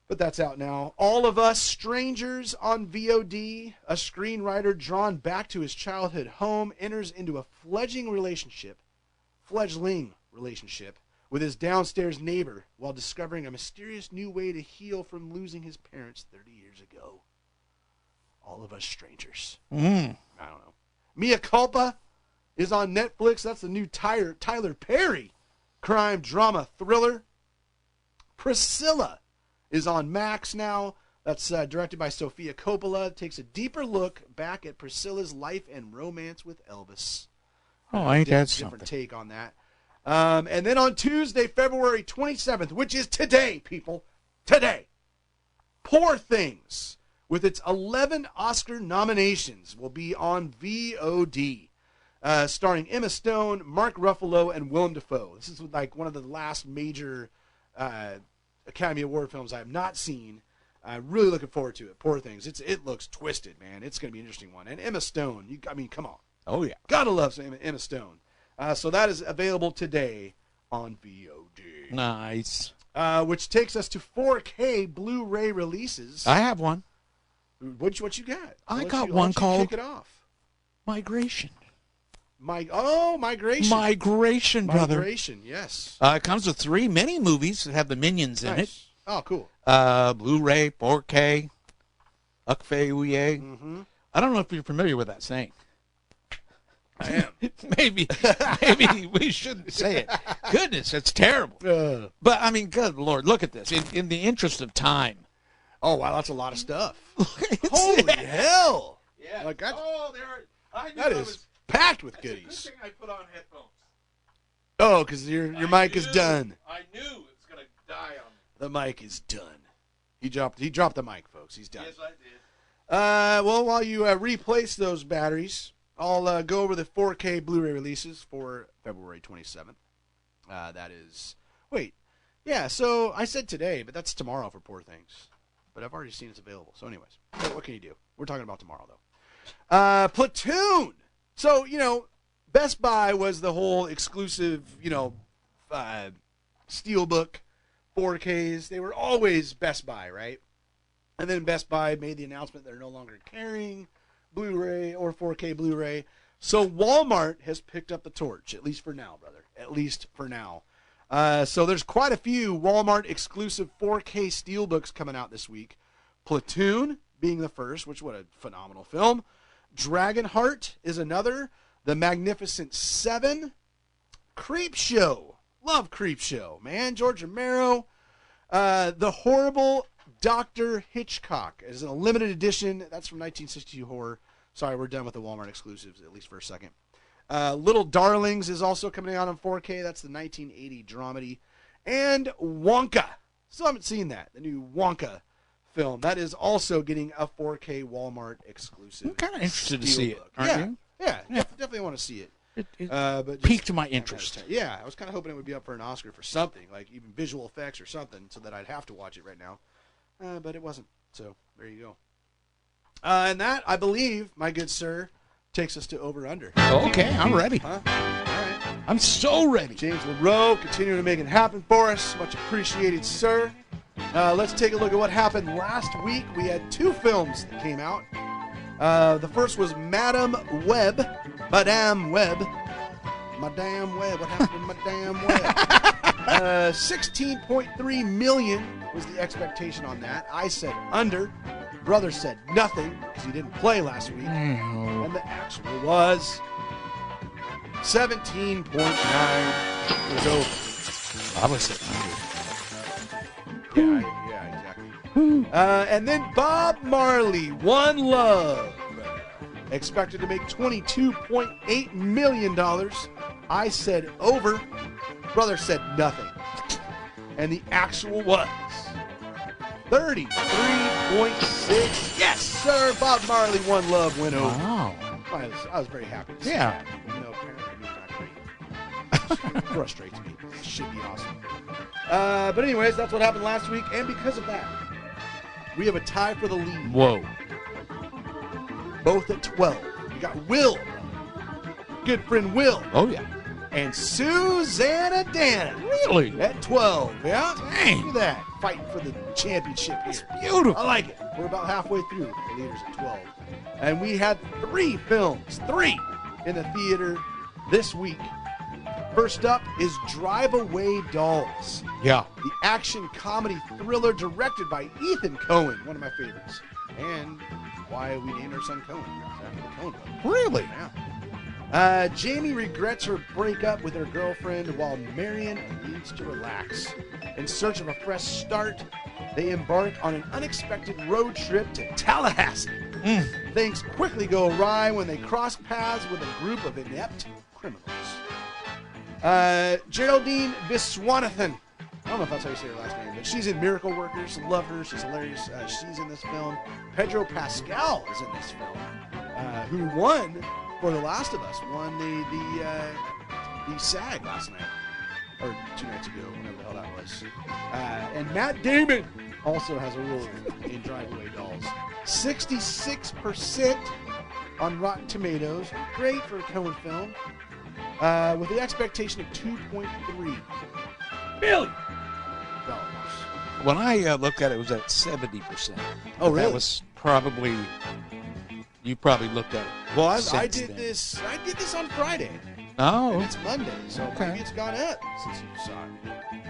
But that's out now. All of Us Strangers on VOD. A screenwriter drawn back to his childhood home enters into a fledgling relationship with his downstairs neighbor while discovering a mysterious new way to heal from losing his parents 30 years ago. All of Us Strangers. I don't know. Mea Culpa is on Netflix. That's the new Tyler Perry crime drama thriller. Priscilla is on Max now. That's directed by Sofia Coppola. It takes a deeper look back at Priscilla's life and romance with Elvis. Ain't that something? Different take on that. And then on Tuesday, February 27th, which is today, people, today, Poor Things, with its 11 Oscar nominations, will be on VOD, starring Emma Stone, Mark Ruffalo, and Willem Dafoe. This is like one of the last major Academy Award films I have not seen. I'm really looking forward to it. Poor Things. It looks twisted, man. It's going to be an interesting one. And Emma Stone, come on. Oh, yeah. Gotta love some Emma Stone. So that is available today on VOD. Nice. Which takes us to 4K Blu-ray releases. I have one. What you got? I got one called Kick it off. Migration. Migration. Migration, brother. Migration, yes. It comes with 3 mini movies that have the Minions in it. Oh, cool. Blu-ray, 4K, Ukfe Uye. Mm-hmm. I don't know if you're familiar with that saying. I am. maybe we shouldn't say it. Goodness, it's terrible. But, good Lord, look at this. In the interest of time. Oh, wow, that's a lot of stuff. Holy hell. Yeah. Like that, I knew that is packed with That's a goodies. good thing I put on headphones. Oh, because your mic is done. I knew it was going to die on me. The mic is done. He dropped the mic, folks. He's done. Yes, I did. Well, while you replace those batteries, I'll go over the 4K Blu-ray releases for February 27th. That is... Wait. Yeah, so I said today, but that's tomorrow for Poor Things. But I've already seen it's available. So anyways, what can you do? We're talking about tomorrow, though. Platoon! So, Best Buy was the whole exclusive, Steelbook 4Ks, they were always Best Buy, right? And then Best Buy made the announcement they're no longer carrying Blu-ray or 4K Blu-ray. So Walmart has picked up the torch, at least for now, brother. At least for now. So there's quite a few Walmart exclusive 4K steelbooks coming out this week. Platoon being the first, which what a phenomenal film. Dragonheart is another. The Magnificent Seven. Creepshow. Love Creepshow, man. George Romero. The Horrible Dr. Hitchcock is a limited edition. That's from 1962 horror. Sorry, we're done with the Walmart exclusives, at least for a second. Little Darlings is also coming out on 4K. That's the 1980 dramedy. And Wonka. Still haven't seen that. The new Wonka film. That is also getting a 4K Walmart exclusive. I'm kind of interested to see it, aren't you? Yeah, definitely want to see it. But piqued my interest. Yeah, I was kind of hoping it would be up for an Oscar for something, like even visual effects or something, so that I'd have to watch it right now. But it wasn't. So there you go. And that, I believe, my good sir, takes us to Over Under. Okay, I'm ready. Huh? All right. I'm so ready. James LaRoe continuing to make it happen for us. Much appreciated, sir. Let's take a look at what happened last week. We had 2 films that came out. The first was Madame Web. What happened to Madame Web? 16.3 million was the expectation on that. I said under. Brother said nothing because he didn't play last week. And the actual was 17.9. It was over. I was at Yeah, exactly. And then Bob Marley, One Love, expected to make $22.8 million. I said over. Brother said nothing. And the actual was 33.6. Yes, sir. Bob Marley, One Love went over. Wow. I was very happy to see Yeah. that. Even though apparently he was not great. It frustrates me. It should be awesome. But anyways, that's what happened last week. And because of that, we have a tie for the lead. Whoa. Both at 12. We got Will, good friend Will, Oh, yeah. and Susanna Dana Really? at 12. Yeah? Dang. Look at that. Fighting for the championship here. Beautiful. I like it. We're about halfway through. The leaders at 12. And we had 3 films, 3 in the theater this week. First up is Drive Away Dolls, Yeah. the action comedy thriller directed by Ethan Coen, one of my favorites. And why we named our son Coen. It's after the Coen brothers. Really? Yeah. Jamie regrets her breakup with her girlfriend while Marion needs to relax. In search of a fresh start, they embark on an unexpected road trip to Tallahassee. Things quickly go awry when they cross paths with a group of inept criminals. Geraldine Viswanathan. I don't know if that's how you say her last name, but she's in Miracle Workers. Love her. She's hilarious. She's in this film. Pedro Pascal is in this film, who won for The Last of Us. Won the SAG last night, or 2 nights ago, whenever the hell that was. And Matt Damon also has a role in Drive Away Dolls. 66% on Rotten Tomatoes. Great for a Coen film. With the expectation of $2.3 billion. When I looked at it, it was at 70%. Oh, really? That was probably, you probably looked at it. Well, I since did then. this. I did this on Friday. Oh. And it's Monday, so Okay. maybe it's gone up since you saw it.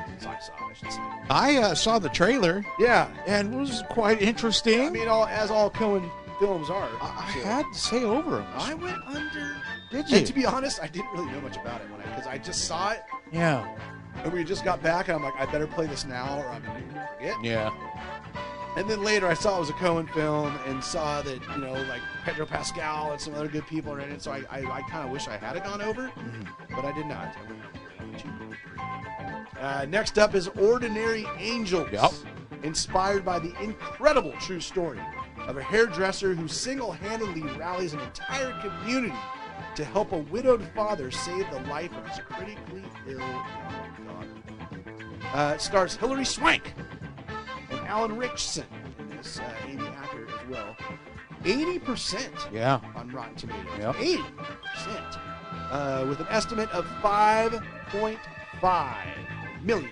Since I saw it, I should say. I saw the trailer Yeah, and it was quite interesting. I mean, as all Coen films are. I so. had to say over them. I went under. Did you? And to be honest, I didn't really know much about it because I just saw it Yeah. and we just got back and I'm like, I better play this now or I'm going to forget. Yeah. And then later I saw it was a Coen film and saw that, like Pedro Pascal and some other good people are in it. So I kind of wish I had gone over, but I did not. Next up is Ordinary Angels. Yep. Inspired by the incredible true story of a hairdresser who single-handedly rallies an entire community to help a widowed father save the life of his critically ill daughter. It stars Hilary Swank and Alan Ritchson in this, Amy Acker as well. 80% Yeah. on Rotten Tomatoes. Yep. 80%. With an estimate of $5.5 million.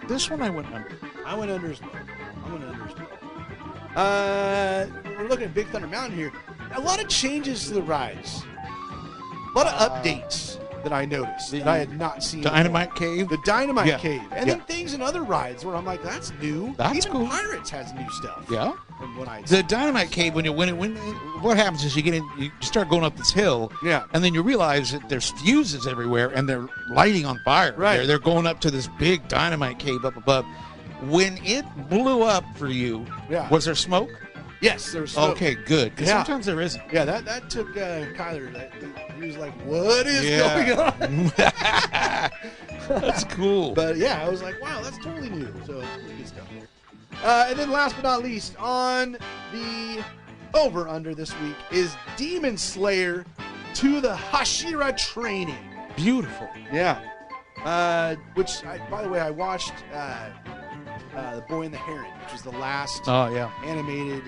This one I went under. I went under as well. We're looking at Big Thunder Mountain here. A lot of changes to the rides. A lot of updates that I noticed that I had not seen. Dynamite Cave? The Dynamite Cave. And Yeah. then things in other rides where I'm like, that's new. That's Even cool. Pirates has new stuff. Yeah. From what I The Dynamite Cave, what happens is you start going up this hill, Yeah. and then you realize that there's fuses everywhere, and they're lighting on fire. Right. They're going up to this big Dynamite Cave up above. When it blew up for you, Yeah. was there smoke? Yes, there was smoke. Okay, good. Because Yeah. sometimes there isn't. Yeah, that took Kyler. He was like, what is Yeah. going on? That's cool. But yeah, I was like, wow, that's totally new. So good stuff there. And then last but not least, on the over-under this week is Demon Slayer to the Hashira training. Beautiful. Yeah. By the way, I watched The Boy and the Heron, which was the last Oh, yeah. animated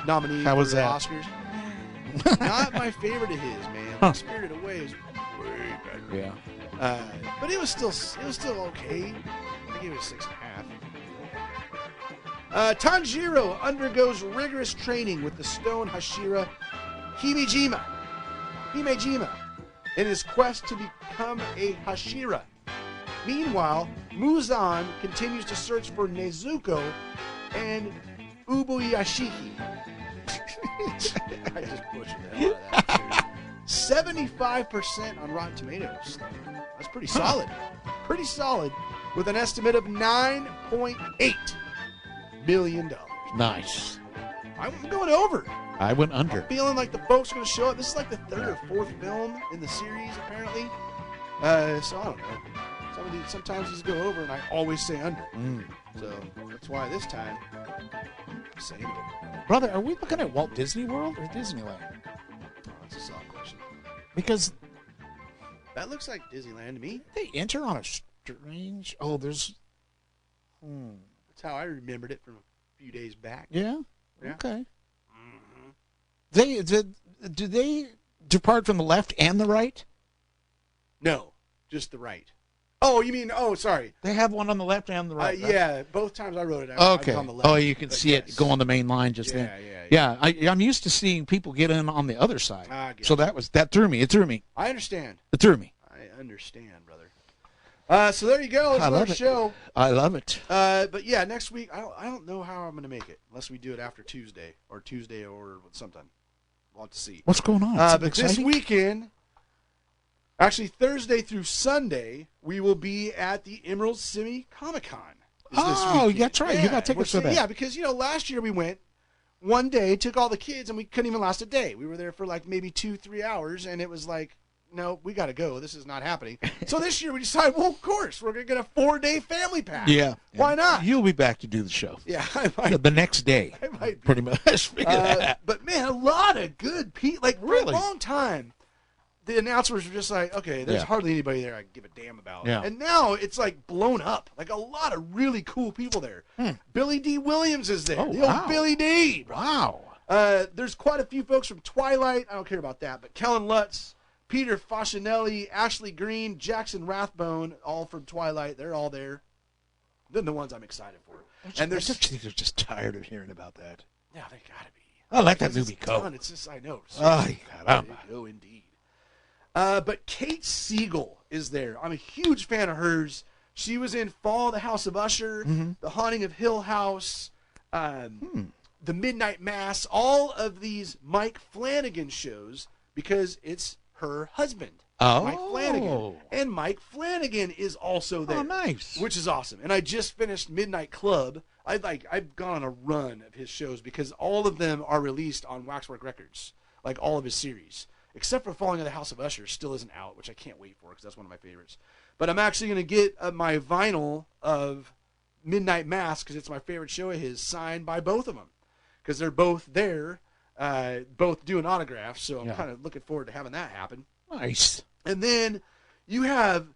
nominee How for was the that? Oscars. Not my favorite of his, man. Huh. Spirited Away is way better. Yeah. But it was still okay. I gave it a 6.5. Tanjiro undergoes rigorous training with the stone Hashira Himejima in his quest to become a Hashira. Meanwhile, Muzan continues to search for Nezuko and Ubuyashiki. I just butchered the hell out of that. 75% on Rotten Tomatoes. That's pretty solid. Pretty solid, with an estimate of $9.8 million. Nice. I'm going over. I went under. Feeling like the folks are going to show up. This is like the third or fourth film in the series, apparently. So I don't know. Sometimes these go over, and I always say under. So that's why this time I'm saying over. Brother, are we looking at Walt Disney World or Disneyland? Oh, that's a solid question. Because That looks like Disneyland to me. they enter on a strange... Oh, there's... That's how I remembered it from a few days back. Yeah? Yeah. Okay. Mm-hmm. Do they depart from the left and the right? No, just the right. Oh, you mean? Oh, sorry. They have one on the left and the right. right? Yeah, both times I wrote it. I Okay. was on the left, Oh, you can but see it yes. go on the main line just Yeah, then. yeah. I'm used to seeing people get in on the other side. I get So it. that threw me. It threw me. I understand. It threw me. I understand, brother. So there you go. It's I our love it. show. I love it. But yeah, next week I don't know how I'm going to make it unless we do it after Tuesday or sometime. We'll have to see. What's going on? But Something this exciting? weekend, actually Thursday through Sunday, we will be at the Emerald City Comic Con. Oh, that's right. You got tickets for that. Yeah, because last year we went one day, took all the kids, and we couldn't even last a day. We were there for like maybe 2-3 hours, and it was like, no, we got to go. This is not happening. So this year we decided, well, of course, we're going to get a 4-day family pack. Yeah. Why not? You'll be back to do the show. Yeah, I might. The next day. I might be. Pretty much. But man, a lot of good people. Like for Really? a long time, the announcers were just like, okay, there's Yeah. hardly anybody there I give a damn about. Yeah. And now it's like blown up. Like a lot of really cool people there. Billy D. Williams is there. Oh, the wow. old Billy D. Wow. There's quite a few folks from Twilight. I don't care about that. But Kellen Lutz, Peter Facinelli, Ashley Green, Jackson Rathbone, all from Twilight. They're all there. They're the ones I'm excited for. And they're just tired of hearing about that. Yeah, they gotta be. I like that Because movie it's Coke. done. It's just, I know. Ay, caramba. Oh, indeed. But Kate Siegel is there. I'm a huge fan of hers. She was in Fall, The House of Usher, The Haunting of Hill House, The Midnight Mass, all of these Mike Flanagan shows because it's her husband, Mike Flanagan. And Mike Flanagan is also there. Oh, nice. Which is awesome. And I just finished Midnight Club. I've gone on a run of his shows because all of them are released on Waxwork Records, like all of his series, except for Falling of the House of Usher still isn't out, which I can't wait for because that's one of my favorites. But I'm actually going to get my vinyl of Midnight Mass because it's my favorite show of his, signed by both of them because they're both there, both doing autographs. So I'm kind of looking forward to having that happen. Nice. And then you have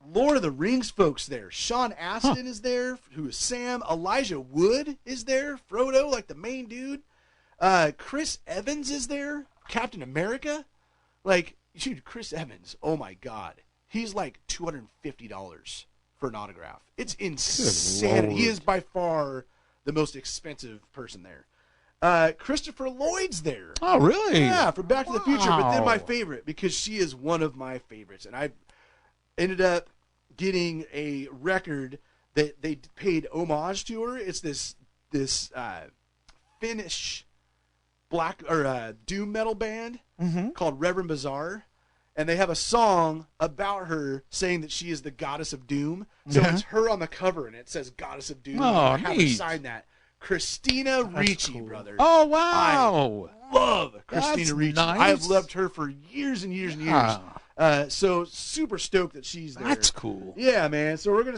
Lord of the Rings folks there. Sean Astin is there, who is Sam. Elijah Wood is there. Frodo, like the main dude. Chris Evans is there. Captain America. Like, dude, Chris Evans, oh my God. He's like $250 for an autograph. It's insanity. He is by far the most expensive person there. Christopher Lloyd's there. Oh, really? Yeah, for Back to the Future. But then my Wow. favorite, because she is one of my favorites. And I ended up getting a record that they paid homage to her. It's this Finnish black or doom metal band called Reverend Bazaar. And they have a song about her saying that she is the goddess of doom. So it's her on the cover, and it says goddess of doom. Oh, I have her neat. sign that. Christina Ricci, cool. brother. Oh, wow. I love Christina That's Ricci. nice. I've loved her for years and years and years. So super stoked that she's there. That's cool. Yeah, man. So we're gonna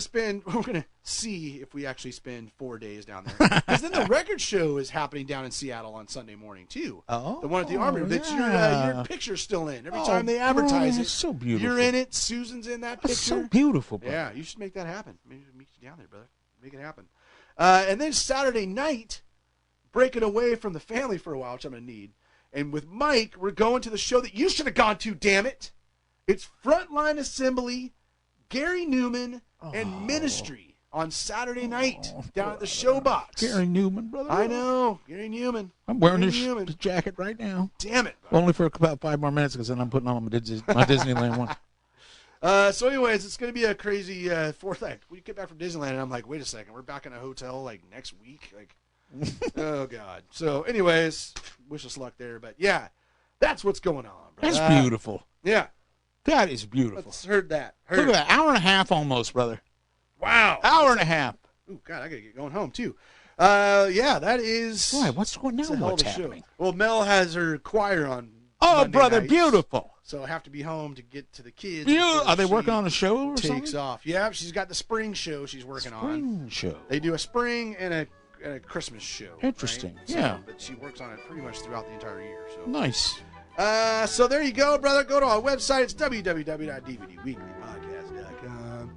see if we actually spend 4 days down there. Because then the record show is happening down in Seattle on Sunday morning too. Oh, the one at the Armory that your picture's still in. Every time they bro, advertise it, it's so beautiful. you're in it. Susan's in that picture. That's so beautiful, bro. Yeah, you should make that happen. Maybe meet you down there, brother. Make it happen. And then Saturday night, breaking away from the family for a while, which I'm gonna need. And with Mike, we're going to the show that you should have gone to. Damn it! It's Frontline Assembly, Gary Newman, and Ministry on Saturday night down at the Showbox. Gary Newman, brother. I know, Gary Newman. I'm wearing Gary this Newman. jacket right now. Damn it. Bro. Only for about 5 more minutes, because then I'm putting on my Disneyland one. So anyways, it's going to be a crazy fourth act. We get back from Disneyland, and I'm like, wait a second, we're back in a hotel like next week? Like, oh, God. So anyways, wish us luck there. But yeah, that's what's going on, bro. That's beautiful. Yeah. That is beautiful. Let's heard that. Look at that. Hour and a half almost, brother. Wow. Hour and a half. Oh, God, I got to get going home, too. Yeah, that is... Boy, what's going it's a on? hell of What's a show. happening? Well, Mel has her choir on Oh, Monday brother, nights, beautiful. So I have to be home to get to the kids. Are they before working she on a show or takes something? off. Yeah, she's got the spring show she's working on. Spring show. They do a spring and a Christmas show. Interesting, right? yeah. So, but she works on it pretty much throughout the entire year. So. Nice. So there you go, brother. Go to our website. It's www.dvdweeklypodcast.com.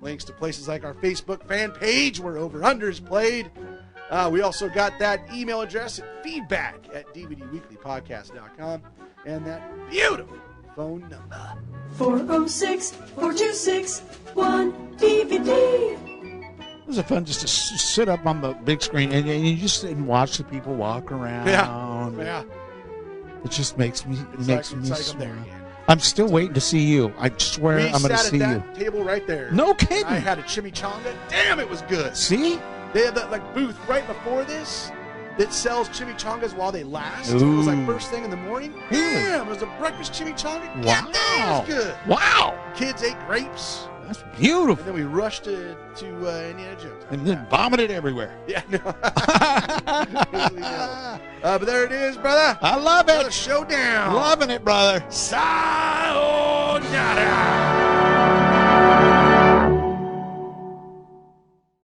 Links to places like our Facebook fan page where Over Under is played. We also got that email address at feedback@dvdweeklypodcast.com and that beautiful phone number. 406-426-1DVD. It was fun just to sit up on the big screen and you just sit and watch the people walk around. Yeah. It just makes me It's like I'm there smile. again. I'm still waiting to see you. I swear We I'm going to sat see at you. that table right there. No kidding. I had a chimichanga. Damn, it was good. See? They have that booth right before this that sells chimichangas while they last. It Ooh. was like first thing in the morning. Really? Damn, it was a breakfast chimichanga. Wow. God damn, it was good. Wow. Kids ate grapes, That's and beautiful. then we rushed to Indiana Jones. And then vomited everywhere. Yeah, no. But there it is, brother. I love Another it. showdown. Loving it, brother. Sayonara.